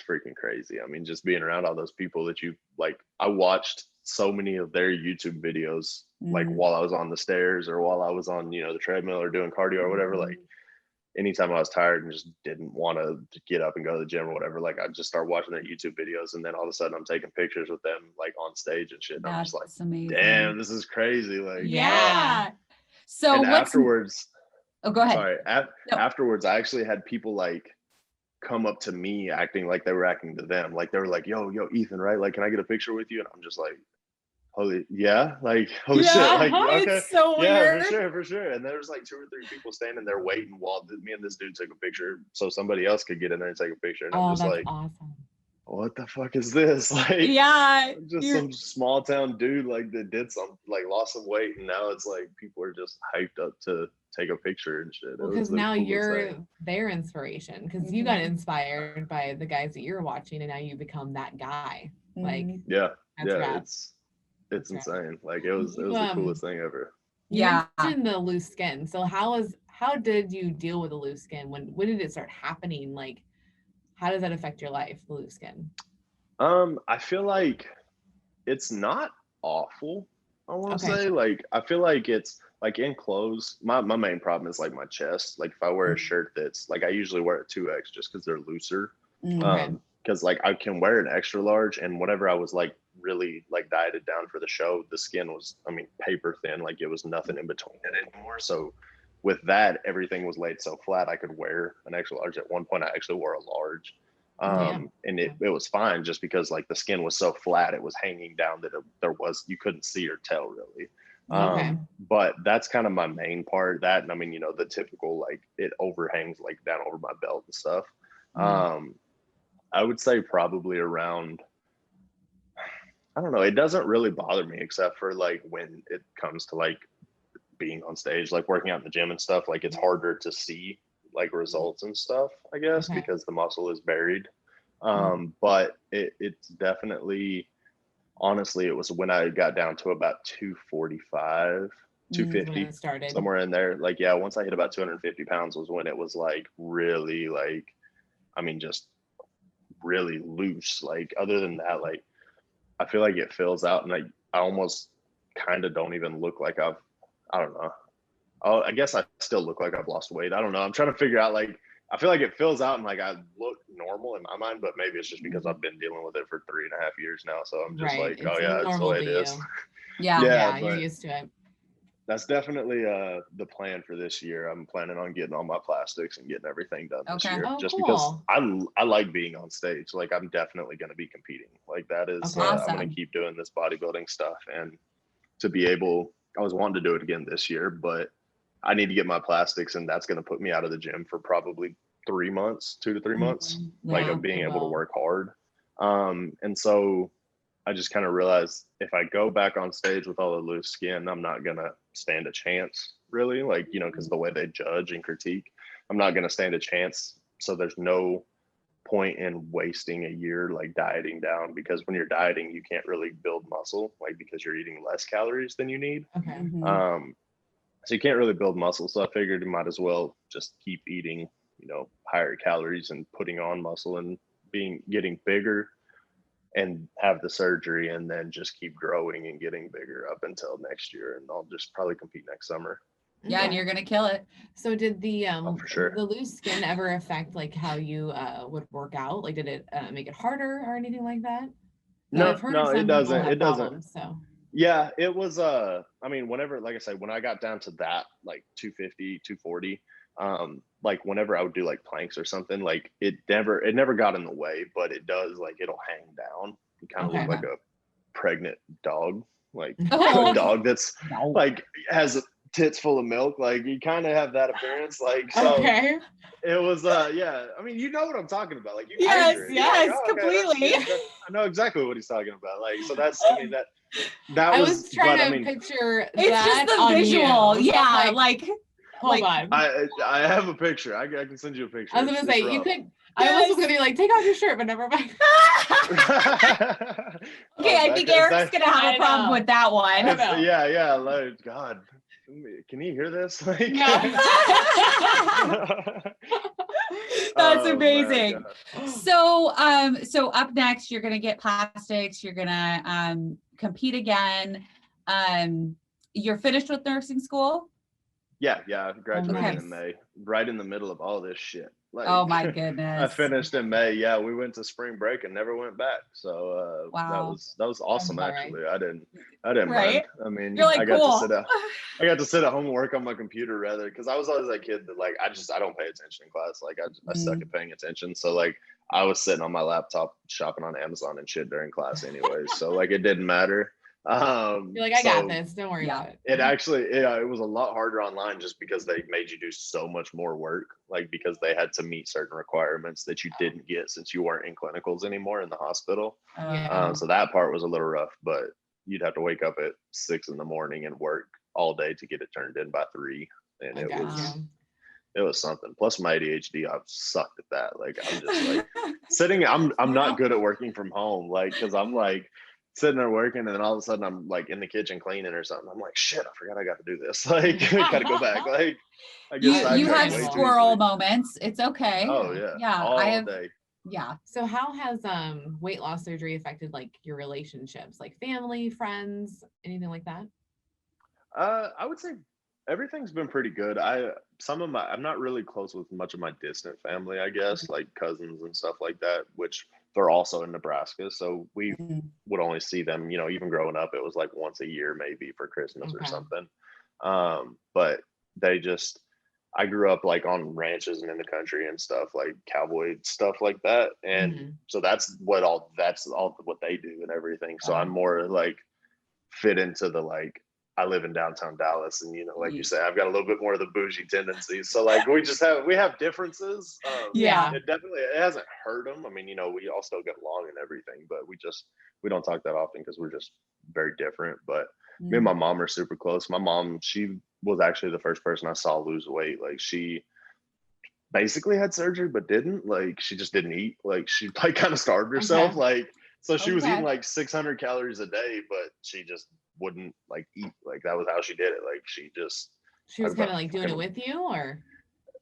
freaking crazy. I mean, just being around all those people that you like. I watched so many of their YouTube videos, like while I was on the stairs or while I was on, the treadmill or doing cardio or whatever. Like anytime I was tired and just didn't want to get up and go to the gym or whatever, like I'd just start watching their YouTube videos, and then all of a sudden I'm taking pictures with them like on stage and shit. And I'm just like, amazing. Damn, this is crazy. Like, So and afterwards, go ahead. Sorry. Afterwards, I actually had people like come up to me acting like they were acting to them. Like they were like, yo, Ethan, right? Like, can I get a picture with you? And I'm just like, holy shit. Like, okay. It's so weird. For sure. And there was like 2 or 3 people standing there waiting while me and this dude took a picture so somebody else could get in there and take a picture. And I'm just like, awesome. What the fuck is this? Like, just some small town dude like that did some, like lost some weight, and now it's like people are just hyped up to take a picture and shit. Because now you're their inspiration, because you got inspired by the guys that you're watching, and now you become that guy. Like, it's insane. Like it was the coolest thing ever. You mentioned the loose skin. So how did you deal with the loose skin? When did it start happening? Like, how does that affect your life, the loose skin? I feel like it's not awful. I want to say, like, I feel like it's like in clothes. My main problem is like my chest. Like if I wear a shirt that's like, I usually wear a 2X just because they're looser. Because like I can wear an extra large, and whatever I was like really like dieted down for the show, the skin was, I mean, paper thin. Like it was nothing in between it anymore. So with that, everything was laid so flat I could wear an extra large. At one point I actually wore a large, and it was fine just because like the skin was so flat, it was hanging down that you couldn't see or tell really. But that's kind of my main part. That, and I mean, the typical like it overhangs like down over my belt and stuff. I would say probably around, I don't know, it doesn't really bother me except for like when it comes to like being on stage, like working out in the gym and stuff. Like it's harder to see like results and stuff, I guess, because the muscle is buried. But it's definitely, honestly, it was when I got down to about 245, 250, somewhere in there. Like, once I hit about 250 pounds was when it was like really like, I mean, just really loose. Like other than that, like I feel like it fills out, and I almost kind of don't even look like I don't know. I guess I still look like I've lost weight. I don't know. I'm trying to figure out, like, I feel like it fills out and like I look normal in my mind, but maybe it's just because I've been dealing with it for 3.5 years now. So I'm just like, oh yeah, it's the way it is. Yeah, you're used to it. That's definitely the plan for this year. I'm planning on getting all my plastics and getting everything done this year. Oh, just cool. because I like being on stage. Like, I'm definitely going to be competing. Like, that is Awesome. I'm going to keep doing this bodybuilding stuff, and to be able, I was wanting to do it again this year, but I need to get my plastics, and that's going to put me out of the gym for probably 3 months, 2 to 3 months. Like, of being able to work hard. And so I just kind of realized if I go back on stage with all the loose skin, I'm not going to stand a chance, really. Like, you know, because the way they judge and critique, I'm not going to stand a chance. So there's no point in wasting a year like dieting down, because when you're dieting, you can't really build muscle, like, because you're eating less calories than you need. So you can't really build muscle. So I figured you might as well just keep eating, you know, higher calories and putting on muscle and getting bigger, and have the surgery, and then just keep growing and getting bigger up until next year. And I'll just probably compete next summer. Yeah, and you're gonna kill it. So did the for sure. the loose skin ever affect like how you would work out? Like, did it make it harder or anything like that? No, it doesn't. It doesn't. So yeah, it was I mean, whenever, like I said, when I got down to that, like 250, 240, like whenever I would do like planks or something, like it never got in the way, but it does, like, it'll hang down. You kind of look like a pregnant dog, like a dog that's like has tits full of milk. Like, you kind of have that appearance. Like, so it was yeah, I mean, you know what I'm talking about. Like, you yes, like, oh, completely. I know exactly what he's talking about. Like, so that's, I mean, that I was trying to picture it's that just the visual. You. Yeah, like hold on. I have a picture. I can send you a picture. I was gonna say you could. I almost was gonna be like, take off your shirt, but never mind. Okay, I think Eric's gonna have a problem with that one. Yeah, like, God, can you hear this? Like, that's amazing. So up next, you're gonna get plastics. You're gonna compete again. You're finished with nursing school? Yeah, I graduated in May, right in the middle of all this shit. Like, oh my goodness. I finished in May. Yeah, we went to spring break and never went back. So wow. that was awesome. Actually, I didn't right? mind. I mean, you're like, I got to sit at home and work on my computer, rather, because I was always that kid that, like, I don't pay attention in class. Like, I suck at paying attention. So, like, I was sitting on my laptop shopping on Amazon and shit during class anyways. So, like, it didn't matter. You're like, I got this, don't worry about it. It actually, it was a lot harder online, just because they made you do so much more work, like, because they had to meet certain requirements that you didn't get since you weren't in clinicals anymore in the hospital. So that part was a little rough, but you'd have to wake up at 6 a.m. and work all day to get it turned in by 3, and it was something. Plus my ADHD, I've sucked at that. Like, I'm just like sitting, I'm not good at working from home, like, because I'm like sitting there working, and then all of a sudden I'm like in the kitchen cleaning or something. I'm like, shit, I forgot I got to do this. Like, gotta go back. Like, I guess you have squirrel moments. It's okay. Oh yeah, all day. Yeah. So how has weight loss surgery affected, like, your relationships, like family, friends, anything like that? I would say everything's been pretty good. I'm not really close with much of my distant family, I guess, like cousins and stuff like that, which they're also in Nebraska. So we would only see them, you know, even growing up, it was like once a year, maybe for Christmas or something. But I grew up like on ranches and in the country and stuff, like cowboy stuff like that. And so that's all what they do and everything. So I'm more like fit into the, like, I live in downtown Dallas, and, you know, like you say, I've got a little bit more of the bougie tendencies. So, like, we have differences. It hasn't hurt them. I mean, you know, we all still get along and everything, but we don't talk that often because we're just very different. But me and my mom are super close. My mom, she was actually the first person I saw lose weight. Like, she basically had surgery, but didn't. Like, she just didn't eat. Like, she like kind of starved herself. Like, so she was eating like 600 calories a day, but she just wouldn't like eat. Like, that was how she did it. Like, she was kind of like doing it with you, or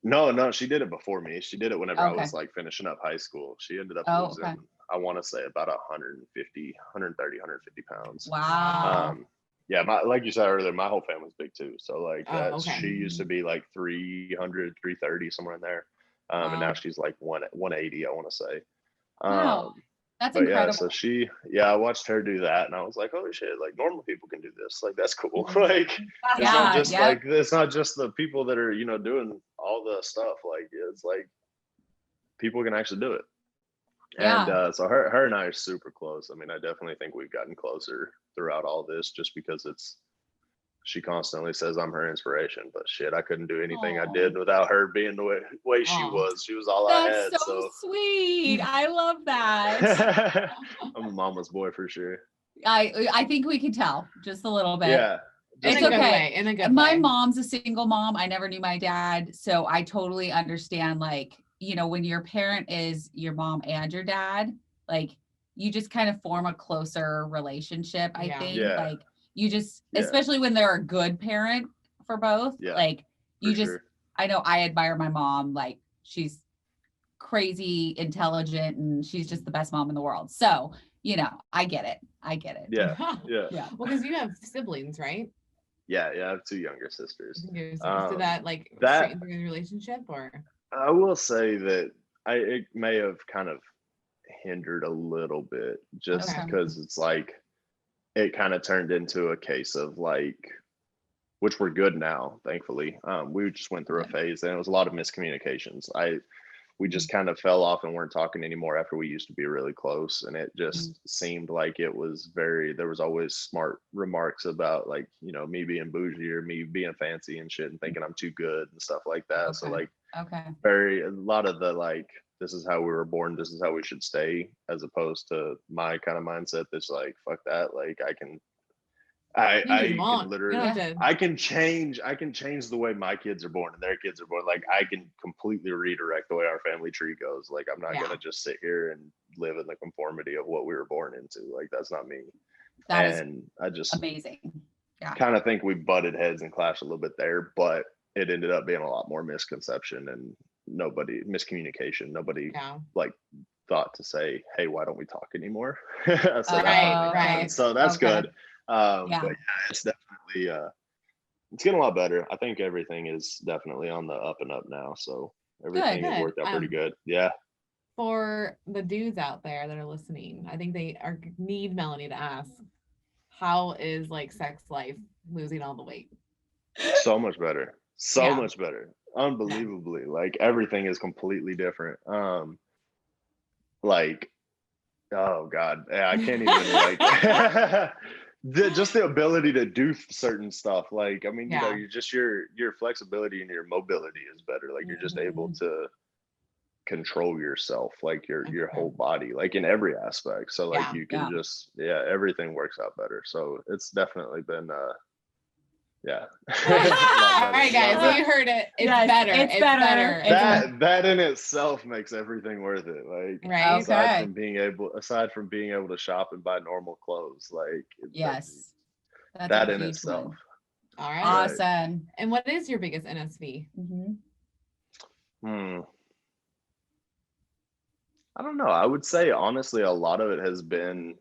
no, she did it before me. She did it whenever I was like finishing up high school. She ended up losing I want to say about 150 pounds. Wow. Yeah, like you said earlier, my whole family's big too. So like okay. she used to be like 300, 330, somewhere in there. And now she's like 180, I want to say. Wow. That's but incredible. yeah, so I watched her do that and I was like, holy shit, like normal people can do this. Like that's cool. Like it's not just like, it's not just the people that are, you know, doing all the stuff. Like it's like people can actually do it. And so her and I are super close. I mean, I definitely think we've gotten closer throughout all this just because she constantly says I'm her inspiration, but shit, I couldn't do anything I did without her being the way she was. She was all I had. That's so sweet. I love that. I'm a mama's boy for sure. I think we can tell just a little bit. Yeah. In a good way. In a good way. My mom's a single mom. I never knew my dad. So I totally understand, like, you know, when your parent is your mom and your dad, like you just kind of form a closer relationship. I think like you just, especially when they're a good parent for both, like you just, I know I admire my mom. Like she's crazy intelligent and she's just the best mom in the world. So, you know, I get it. Yeah. Well, because you have siblings, right? Yeah, I have 2 younger sisters. Did that like straighten through the relationship, or? I will say that it may have kind of hindered a little bit just because it's like it kind of turned into a case of like, which we're good now, thankfully. We just went through a phase and it was a lot of miscommunications. We just kind of fell off and weren't talking anymore after we used to be really close. And it just seemed like it was there was always smart remarks about like, you know, me being bougie or me being fancy and shit and thinking I'm too good and stuff like that. So like, a lot of the like, this is how we were born, this is how we should stay, as opposed to my kind of mindset that's like, fuck that. Like I can literally, I can change the way my kids are born and their kids are born. Like I can completely redirect the way our family tree goes. Like I'm not gonna just sit here and live in the conformity of what we were born into. Like that's not me. I just amazing. Kind of think we butted heads and clashed a little bit there, but it ended up being a lot more misconception and miscommunication. Nobody like thought to say, hey, why don't we talk anymore? So that's good. But yeah, it's definitely it's getting a lot better. I think everything is definitely on the up and up now. So everything has worked out pretty good. Yeah. For the dudes out there that are listening, I think they need Melanie to ask, how is like sex life losing all the weight? So much better. So much better. Unbelievably. Like everything is completely different. Like, oh God, I can't even like just the ability to do certain stuff. Like, I mean, you know, your flexibility and your mobility is better. Like you're just able to control yourself, like your whole body, like in every aspect. So like you can just, everything works out better. So it's definitely been all right, guys, so you heard it. It's better. It's better. That in itself makes everything worth it. Like aside from being able to shop and buy normal clothes, like that in itself. All right. Awesome. And what is your biggest NSV? I don't know. I would say honestly, a lot of it has been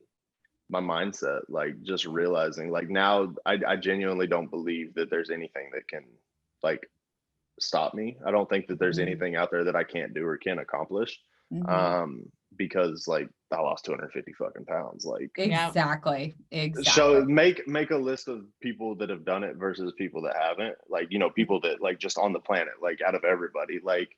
my mindset, like just realizing like now I genuinely don't believe that there's anything that can like stop me. I don't think that there's anything out there that I can't do or can accomplish. Because like I lost 250 fucking pounds. Like exactly. So make a list of people that have done it versus people that haven't. Like, you know, people that like just on the planet, like out of everybody, like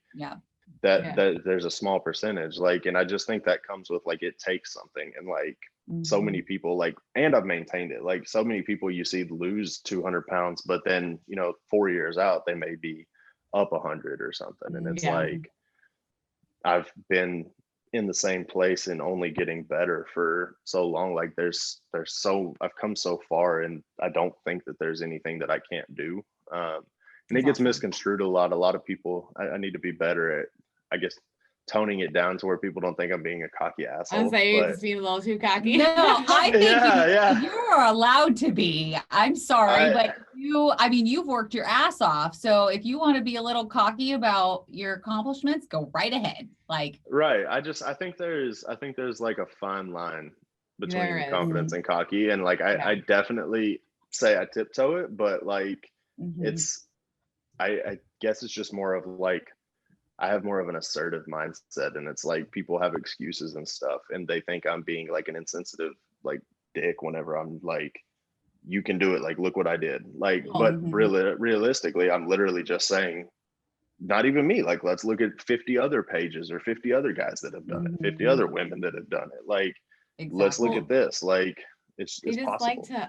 that there's a small percentage. Like, and I just think that comes with like it takes something, and like so many people like, and I've maintained it, like so many people you see lose 200 pounds, but then, you know, 4 years out they may be up 100 or something, and it's like I've been in the same place and only getting better for so long. Like I've come so far, and I don't think that there's anything that I can't do. And it gets misconstrued a lot. A lot of people, I need to be better at, I guess, toning it down to where people don't think I'm being a cocky asshole. I'm saying but, just being a little too cocky. No, I think yeah. you're allowed to be. I'm sorry, but you've worked your ass off. So if you want to be a little cocky about your accomplishments, go right ahead. Like, right. I think there's like a fine line between confidence and cocky. And like, I definitely say I tiptoe it, but like, it's, I guess it's just more of like, I have more of an assertive mindset, and it's like people have excuses and stuff, and they think I'm being like an insensitive like dick whenever I'm like, you can do it, like look what I did, like. But realistically, I'm literally just saying, not even me, like let's look at 50 other pages or 50 other guys that have done it, 50 other women that have done it, like let's look at this, like it's just possible. Like to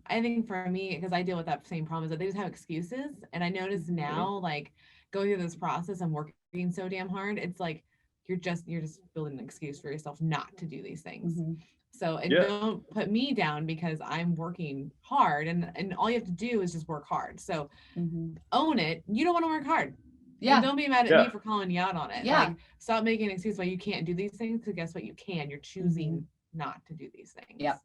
I think for me, because I deal with that same problem, is that they just have excuses. And I notice now, like going through this process and working so damn hard, it's like you're just building an excuse for yourself not to do these things. So, and don't put me down because I'm working hard, and all you have to do is just work hard. So own it. You don't want to work hard. Yeah. And don't be mad at me for calling you out on it. Yeah. Like, stop making an excuse why you can't do these things, because guess what? You can. You're choosing not to do these things. Yeah.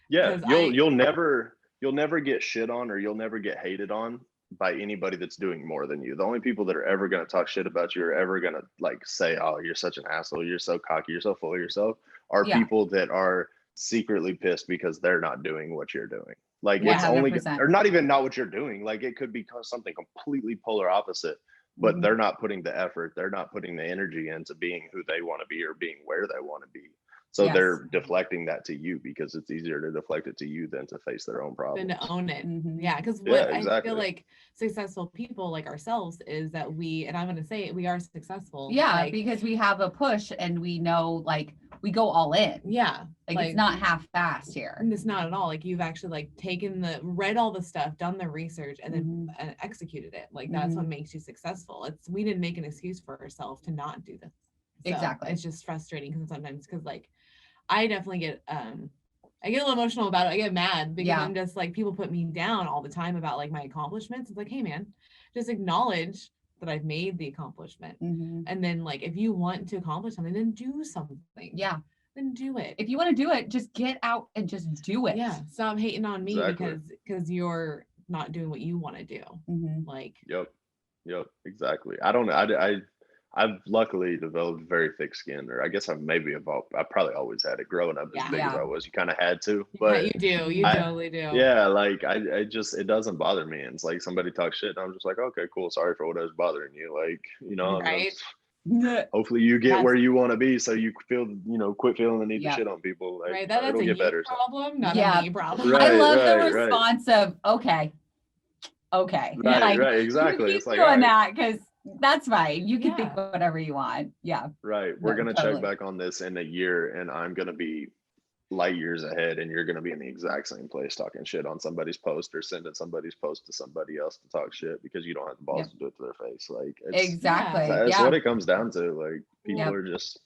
Yeah. You'll never get shit on, or you'll never get hated on by anybody that's doing more than you. The only people that are ever going to talk shit about you, or ever going to like say, oh, you're such an asshole, you're so cocky, you're so full of yourself, are people that are secretly pissed because they're not doing what you're doing. Like it's 100%. Only, or not even not what you're doing. Like it could be something completely polar opposite, but they're not putting the effort, they're not putting the energy into being who they want to be or being where they want to be. So they're deflecting that to you, because it's easier to deflect it to you than to face their own problems. Than to own it. Yeah, because what I feel like successful people like ourselves is that and I'm going to say it, we are successful. Yeah, like, because we have a push and we know, like, we go all in. Yeah. Like it's not half-assed here. And it's not at all. Like you've actually like read all the stuff, done the research, and then executed it. Like that's what makes you successful. We didn't make an excuse for ourselves to not do this. So exactly. It's just frustrating because like I definitely get I get a little emotional about it. I get mad because I'm just like, people put me down all the time about like my accomplishments. It's like, hey man, just acknowledge that I've made the accomplishment. And then like, if you want to accomplish something, then do something. Yeah. Then do it. If you want to do it, just get out and just do it. Yeah. Stop hating on me because you're not doing what you want to do. Like, Yep. Exactly. I've luckily developed very thick skin, or I guess I've evolved. I probably always had it growing up as big as I was. You kind of had to, but you do. You totally do. Yeah, like I just, it doesn't bother me. And it's like somebody talks shit, and I'm just like, okay, cool. Sorry for whatever's bothering you. Like, you know, right. Hopefully you get where you want to be, so you feel, quit feeling the need to shit on people. Like, right. That's a you better problem, not a me problem. Right, I love the response of okay. Right, like, right, exactly. It's like doing that because that's fine. You can think whatever you want. Yeah. Right. We're gonna check back on this in a year, and I'm gonna be light years ahead, and you're gonna be in the exact same place talking shit on somebody's post, or sending somebody's post to somebody else to talk shit because you don't have the balls to do it to their face. Like exactly. That's what it comes down to. Like people are just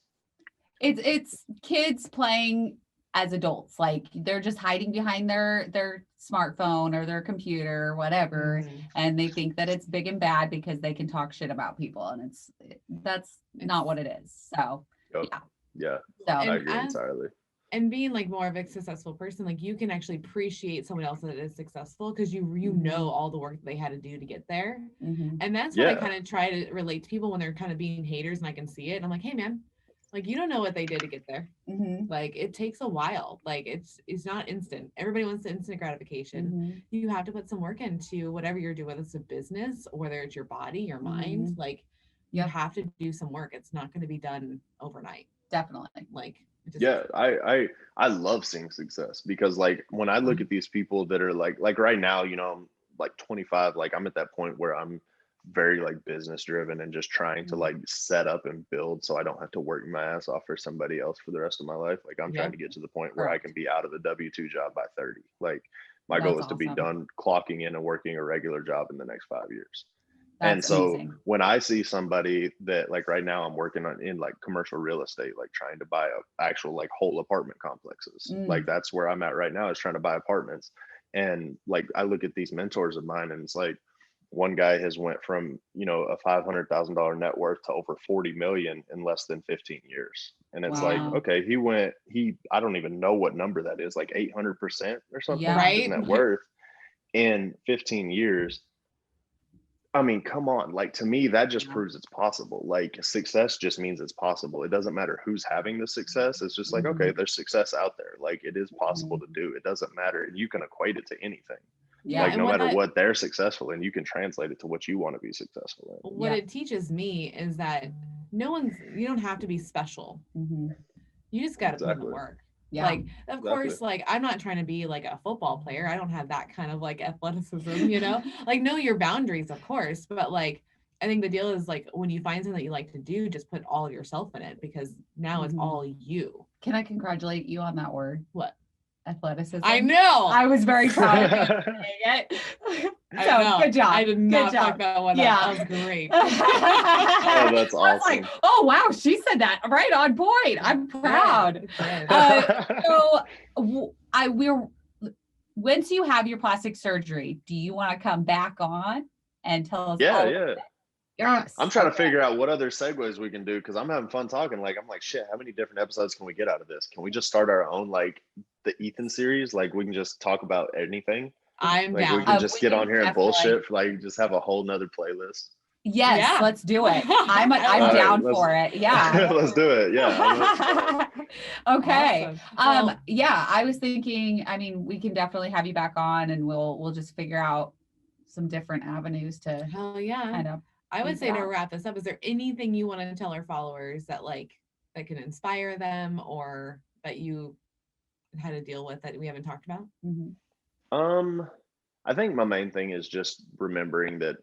it's kids playing as adults. Like they're just hiding behind their smartphone or their computer or whatever, and they think that it's big and bad because they can talk shit about people, and that's not what it is. So yeah. So I agree entirely. And being like more of a successful person, like you can actually appreciate someone else that is successful because you know all the work that they had to do to get there. And that's what I kind of try to relate to people when they're kind of being haters, and I can see it. And I'm like, hey man, like you don't know what they did to get there. Like it takes a while. Like it's not instant. Everybody wants the instant gratification. You have to put some work into whatever you're doing, whether it's a business or whether it's your body, your mind. Like you have to do some work. It's not going to be done overnight. Definitely. Like I love seeing success, because like when I look at these people that are like right now, I'm like 25, like I'm at that point where I'm very like business driven and just trying to like set up and build so I don't have to work my ass off for somebody else for the rest of my life. Like I'm trying to get to the point where I can be out of the W-2 job by 30. Like my goal is to be done clocking in and working a regular job in the next 5 years. And so amazing. When I see somebody that like right now I'm working in like commercial real estate, like trying to buy actual like whole apartment complexes, like that's where I'm at right now, is trying to buy apartments. And like I look at these mentors of mine, and it's like one guy has went from, you know, a $500,000 net worth to over 40 million in less than 15 years. And it's like, Wow. okay, I don't even know what number that is, like 800% or something, Yeah. Right. his net worth in 15 years. I mean, come on. Like, to me, that just proves it's possible. Like, success just means it's possible. It doesn't matter who's having the success. It's just like, okay, there's success out there. Like, it is possible to do. It doesn't matter. And you can equate it to anything. Yeah, Like, and no matter what they're successful in, you can translate it to what you want to be successful in. What it teaches me is that you don't have to be special. You just got to put in the work. Yeah. Like, of course, like, I'm not trying to be like a football player. I don't have that kind of like athleticism, you know, like, know your boundaries, of course. But like, I think the deal is like, when you find something that you like to do, just put all of yourself in it, because now it's all you. Can I congratulate you on that word? What? Athleticism. I know. I was very proud of you saying it. So good job. I did not fuck that one up. That was great. Oh, that's awesome. I was like, oh wow, she said that right on point. I'm proud. Once you have your plastic surgery, do you want to come back on and tell us? Yeah. Yes. I'm trying to figure out what other segues we can do, because I'm having fun talking. Like, I'm like, shit, how many different episodes can we get out of this? Can we just start our own, like, the Ethan series? Like, we can just talk about anything. I'm like, down. we can just get on here and bullshit. Like, just have a whole nother playlist. Yes, let's do it. I'm down for it. Yeah. Let's do it. Yeah. Okay. Awesome. Yeah, I was thinking, I mean, we can definitely have you back on, and we'll just figure out some different avenues to kind of. I would say to wrap this up, is there anything you want to tell our followers that that can inspire them, or that you had to deal with that we haven't talked about? I think my main thing is just remembering that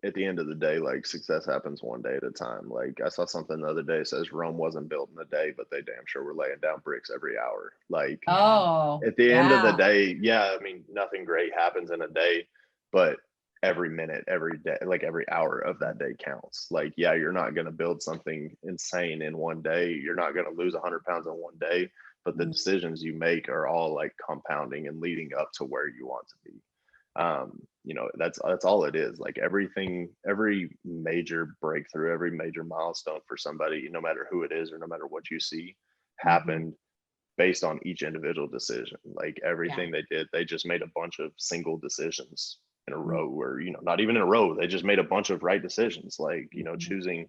at the end of the day, like, success happens one day at a time. Like, I saw something the other day that says Rome wasn't built in a day, but they damn sure were laying down bricks every hour. Like, at the end of the day, I mean, nothing great happens in a day, but every minute, every day, like every hour of that day counts. Like, you're not going to build something insane in one day. You're not going to lose 100 pounds in one day, but the decisions you make are all like compounding and leading up to where you want to be. You know, that's all it is. Like, everything, every major breakthrough, every major milestone for somebody, no matter who it is or no matter what you see, happened based on each individual decision. Like, everything they did, they just made a bunch of single decisions in a row, or, you know, not even in a row. They just made a bunch of right decisions, like, you know, choosing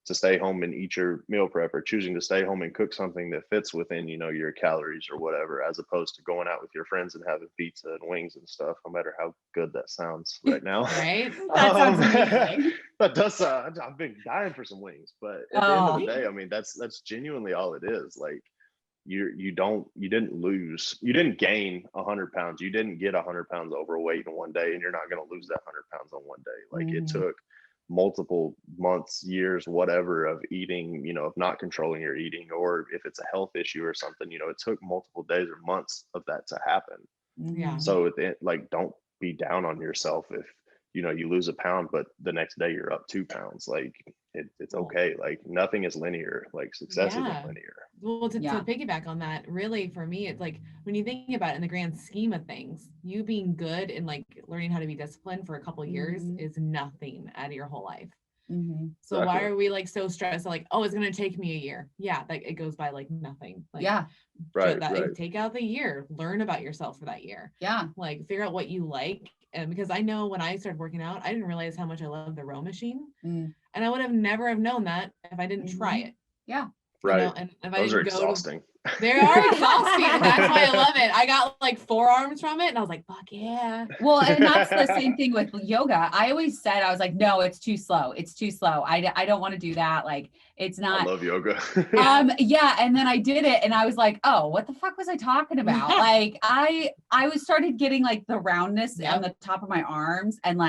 to stay home and eat your meal prep, or choosing to stay home and cook something that fits within, you know, your calories or whatever, as opposed to going out with your friends and having pizza and wings and stuff, no matter how good that sounds right now. Right? That sounds amazing. That does I've been dying for some wings, but at the end of the day, I mean, that's genuinely all it is. Like, you didn't gain 100 pounds. You didn't get 100 pounds overweight in one day, and you're not going to lose that 100 pounds in one day. Like, it took multiple months, years, whatever, of eating, you know, of not controlling your eating, or if it's a health issue or something, you know, it took multiple days or months of that to happen. So at the end, like, don't be down on yourself if, you know, you lose a pound, but the next day you're up 2 pounds. Like, it's okay. Like, nothing is linear. Like, success isn't linear. Well, to piggyback on that, really, for me, it's like, when you think about it in the grand scheme of things, you being good and like learning how to be disciplined for a couple of years is nothing out of your whole life. So why are we like so stressed? Like, oh, it's going to take me a year. Yeah. Like, it goes by like nothing. Like, take out the year, learn about yourself for that year. Like, figure out what you like. And because I know when I started working out, I didn't realize how much I loved the row machine. And I would have never have known that if I didn't try it. Right. You know, and if Those are exhausting. They are exhausting. That's why I love it. I got like forearms from it, and I was like, fuck yeah. Well, and that's the same thing with yoga. I always said, I was like, no, it's too slow. It's too slow. I don't want to do that. Like, it's not. I love yoga. And then I did it, and I was like, oh, what the fuck was I talking about? Like, I started getting like the roundness on the top of my arms, and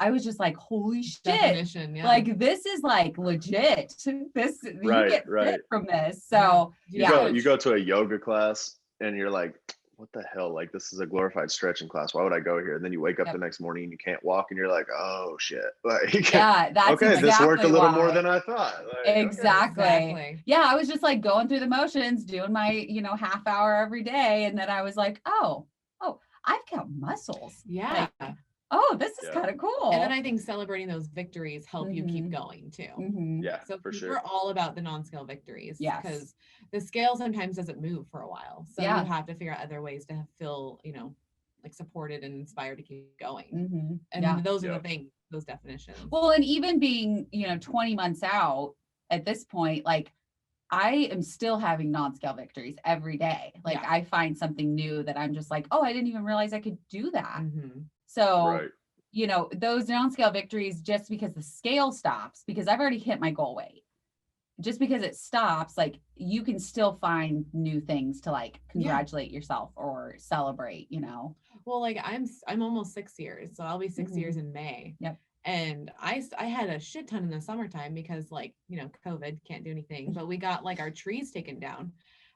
I was just like, holy shit. Like, this is like legit. This, you get fit from this. So you go to a yoga class and you're like, what the hell? Like, this is a glorified stretching class. Why would I go here? And then you wake up the next morning and you can't walk, and you're like, oh shit. Like, that's okay, this worked a little more than I thought. Like, exactly. Yeah, I was just like going through the motions, doing my, you know, half hour every day. And then I was like, oh, I've got muscles. Yeah. Like, oh, this is kind of cool. And then I think celebrating those victories help you keep going too. Yeah, so for sure. We're all about the non-scale victories. Yes. Because the scale sometimes doesn't move for a while. So you have to figure out other ways to feel, like supported and inspired to keep going. And those are the things, those definitions. Well, and even being, 20 months out at this point, like I am still having non-scale victories every day. Like I find something new that I'm just like, oh, I didn't even realize I could do that. So, those non-scale victories, just because the scale stops, because I've already hit my goal weight, just because it stops, like you can still find new things to like congratulate yourself or celebrate, Well, like I'm almost 6 years, so I'll be 6 years in May. Yep. And I had a shit ton in the summertime because COVID, can't do anything, but we got like our trees taken down,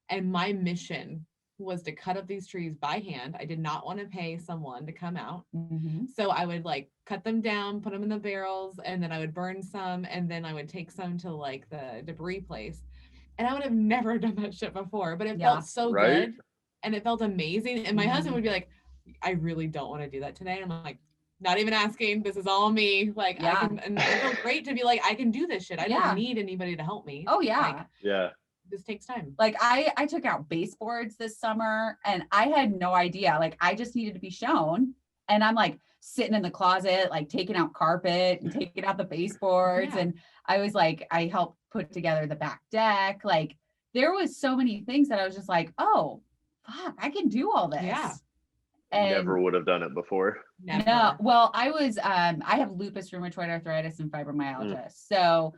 and my mission was to cut up these trees by hand. I did not want to pay someone to come out. So I would like cut them down, put them in the barrels, and then I would burn some, and then I would take some to like the debris place. And I would have never done that shit before, but it felt so good and it felt amazing. And my husband would be like, I really don't want to do that today. And I'm like, not even asking. This is all me. Like, and it felt great to be like, I can do this shit. I don't need anybody to help me. Oh yeah. Like, this takes time. Like I took out baseboards this summer and I had no idea. Like I just needed to be shown. And I'm like sitting in the closet, like taking out carpet and taking out the baseboards. And I was like, I helped put together the back deck. Like there was so many things that I was just like, oh, fuck, I can do all this. Yeah. And never would have done it before. Never. No, well, I was, I have lupus, rheumatoid arthritis, and fibromyalgia. So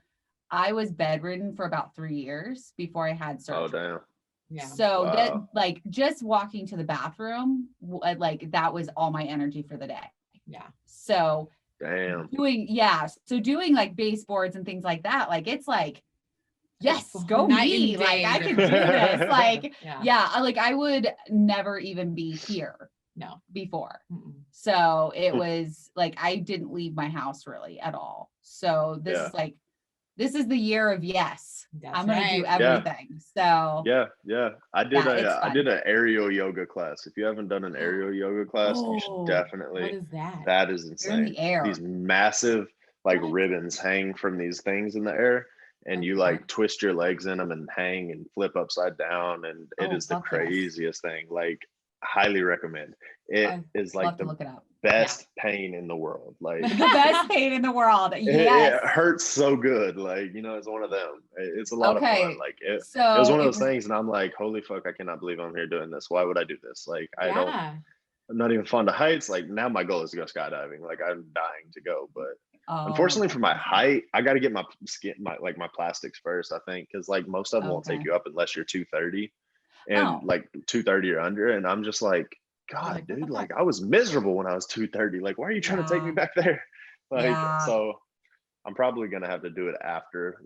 I was bedridden for about 3 years before I had surgery. Oh, damn. Yeah. So that like just walking to the bathroom, like that was all my energy for the day. Yeah. So damn. doing like baseboards and things like that, like it's like, yes, go Night me. and Like day I can do this. Like, yeah, like I would never even be here. No. Before. So it was like I didn't leave my house really at all. So this is like, this is the year of yes. That's I'm gonna do everything. So I did an aerial yoga class. If you haven't done an aerial yoga class, you should definitely. What is that? That is insane. You're in the air. These massive like ribbons hang from these things in the air, and you like twist your legs in them and hang and flip upside down, and it is the craziest thing. Like, highly recommend. It is like the best pain in the world. Like the best pain in the world. It hurts so good. Like, it's one of them. It's a lot of fun. Like it was one of those things, and I'm like, holy fuck, I cannot believe I'm here doing this. Why would I do this? Like, I'm not even fond of heights. Like, now my goal is to go skydiving. Like, I'm dying to go, but unfortunately for my height, I got to get my skin, my plastics first, I think, because like most of them won't take you up unless you're 230 and like 230 or under. And I'm just like, God, dude, like I was miserable when I was 230. Like, why are you trying to take me back there? Like, so I'm probably gonna have to do it after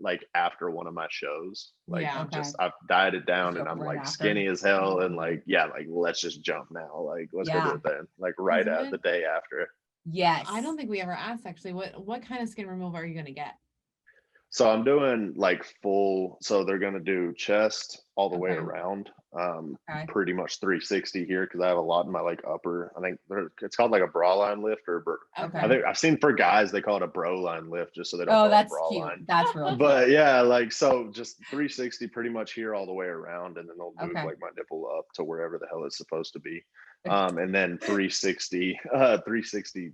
one of my shows. Like, I've dieted down and I'm like skinny as hell, and like, like let's just jump now. Like, let's go do it then. Like right out the day after. Yes. I don't think we ever asked actually. What kind of skin removal are you gonna get? So I'm doing like full. So they're gonna do chest all the way around. Pretty much 360 here because I have a lot in my like upper. I think it's called like a bra line lift or. I think I've seen for guys they call it a bro line lift just so they don't. Oh, that's bra cute. Line. That's real. But like so just 360 pretty much here all the way around, and then they'll move like my nipple up to wherever the hell it's supposed to be. And then 360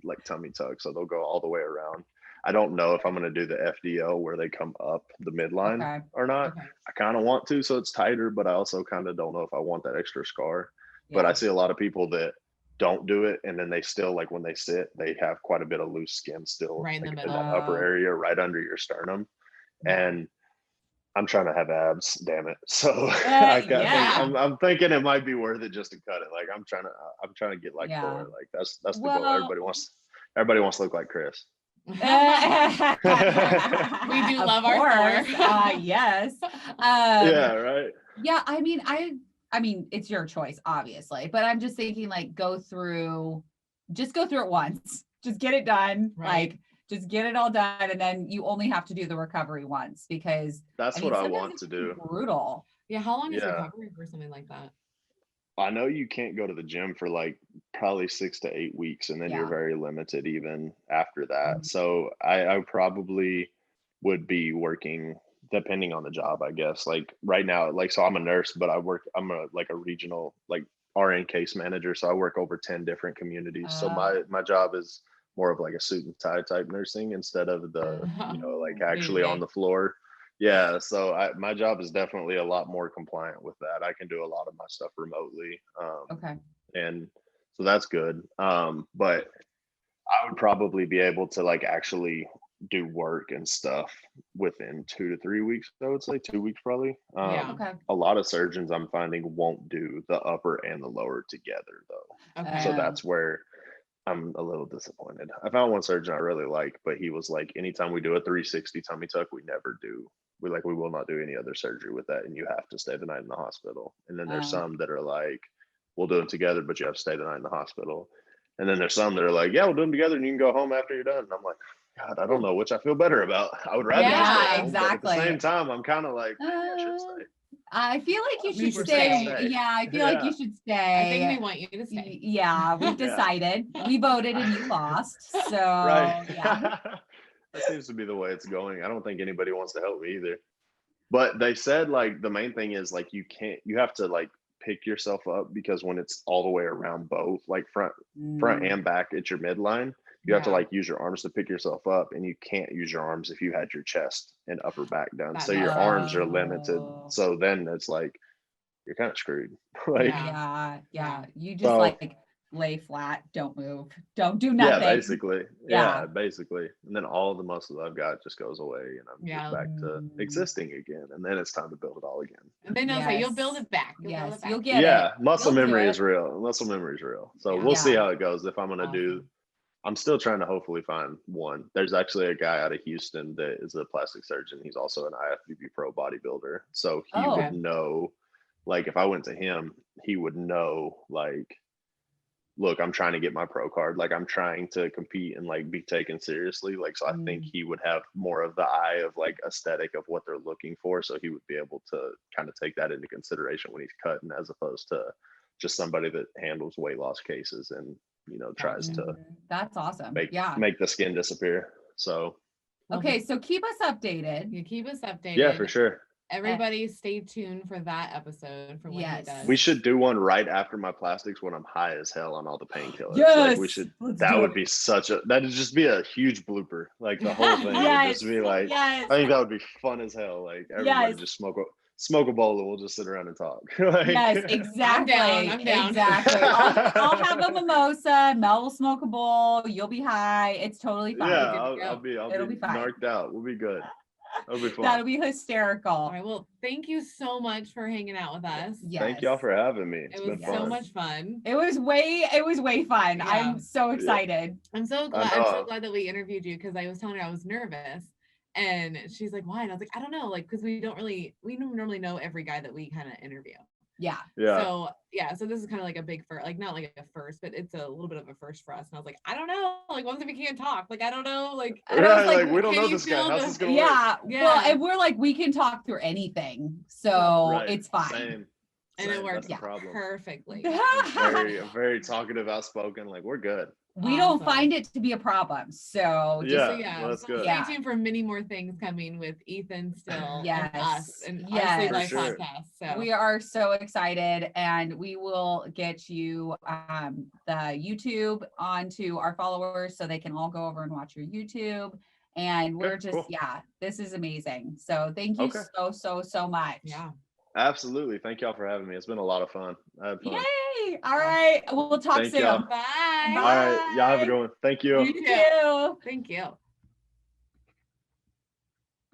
like tummy tuck, so they'll go all the way around. I don't know if I'm going to do the FDO where they come up the midline or not. I kind of want to, so it's tighter, but I also kind of don't know if I want that extra scar. But I see a lot of people that don't do it, and then they still, like when they sit, they have quite a bit of loose skin still right in the middle. In the upper area, right under your sternum. And I'm trying to have abs, damn it. So I'm thinking it might be worth it just to cut it. like I'm trying to get like Thor. Like that's the goal. Everybody wants to look like Chris. We do love our Thor. Yes. Right. Yeah, I mean it's your choice obviously, but I'm just thinking like go through it once, just get it done, like just get it all done, and then you only have to do the recovery once, because that's what I want to do. Brutal. Yeah, how long is recovery for something like that? I know you can't go to the gym for like probably 6 to 8 weeks, and then you're Yeah. very limited even after that. Mhm. So I probably would be working depending on the job, I guess. Like right now, like so I'm a nurse, but I'm a like a regional like RN case manager. So I work over 10 different communities. So my job is more of like a suit and tie type nursing instead of the, like actually on Amazing. the floor. Yeah, so my job is definitely a lot more compliant with that. I can do a lot of my stuff remotely, Okay. and so that's good. But I would probably be able to like actually do work and stuff within 2 to 3 weeks. I would say 2 weeks probably. Yeah. Okay. A lot of surgeons I'm finding won't do the upper and the lower together though. Okay. So that's where I'm a little disappointed. I found one surgeon I really like, but he was like, anytime we do a 360 tummy tuck, we will not do any other surgery with that, and you have to stay the night in the hospital. And then there's some that are like, we'll do them together, but you have to stay the night in the hospital. And then there's some that are like, yeah, we'll do them together, and you can go home after you're done. And I'm like, God, I don't know which I feel better about. I would rather just Yeah, go home, but at the exactly. same time, I'm kind of like, maybe I should stay. I feel like you We should should stay. stay. Yeah, I feel like you should stay. I think we want you to stay. Yeah, we've decided. We voted and you lost. So Right. yeah. That seems to be the way it's going. I don't think anybody wants to help me either. But they said like the main thing is like you have to like pick yourself up, because when it's all the way around both, like front and back at your midline, you have to like use your arms to pick yourself up, and you can't use your arms if you had your chest and upper back done. That So your makes arms are sense. limited. So then it's like you're kind of screwed. Like Yeah. You just so like lay flat, don't move, don't do yeah, nothing. basically. Yeah, basically. And then all the muscle I've got just goes away, and I'm just back to existing again. And then it's time to build it all again. And then they'll say, you'll build it back. You'll get Yeah, it. muscle You'll do memory it. is real. Muscle memory is real. So Yeah. we'll see how it goes. If I'm gonna Awesome. I'm still trying to hopefully find one. There's actually a guy out of Houston that is a plastic surgeon. He's also an IFBB pro bodybuilder. So he would know, like if I went to him, he would know like, look, I'm trying to get my pro card. Like I'm trying to compete and like be taken seriously. Like, so I think he would have more of the eye of like aesthetic of what they're looking for. So he would be able to kind of take that into consideration when he's cutting, as opposed to just somebody that handles weight loss cases and, tries to That's awesome. make the skin disappear. So, okay. So keep us updated. You keep us updated. Yeah, for sure. Everybody stay tuned for that episode for when he does. We should do one right after my plastics when I'm high as hell on all the painkillers. Yes, like we should. That would be that'd just be a huge blooper. Like the whole thing would just be like. I think that would be fun as hell. Like everybody just smoke a bowl and we'll just sit around and talk. Like, yes, exactly. I'm down. Exactly. I'll have a mimosa. Mel will smoke a bowl. You'll be high. It's totally fine. Yeah, I'll be fine. narked out. We'll be good. That'll be fun. That'll be hysterical. All right. Well, thank you so much for hanging out with us. Yes. Thank y'all for having me. It was so much fun. It was way fun. Yeah. I'm so excited. I'm so glad that we interviewed you, because I was telling her I was nervous. And she's like, why? And I was like, I don't know, like, because we don't normally know every guy that we kind of interview. Yeah. So this is kind of like a big first, like not like a first, but it's a little bit of a first for us. And I was like, I don't know, like, what if we can't talk? Like, I don't know, like, we don't know this guy. How's this gonna work? Well, and we're like, we can talk through anything, so it's fine. Same. And it works problem. perfectly. I'm very talkative, outspoken. Like we're good. We don't find it to be a problem. So that's good. Stay tuned for many more things coming with Ethan still and us and our live podcast. So we are so excited, and we will get you the YouTube onto our followers so they can all go over and watch your YouTube. And we're just this is amazing. So thank you so much. Yeah. Absolutely. Thank y'all for having me. It's been a lot of fun. I had fun. Yay. All right. We'll talk soon. Y'all. Bye. All right. Y'all have a good one. Thank you. You too. Thank you.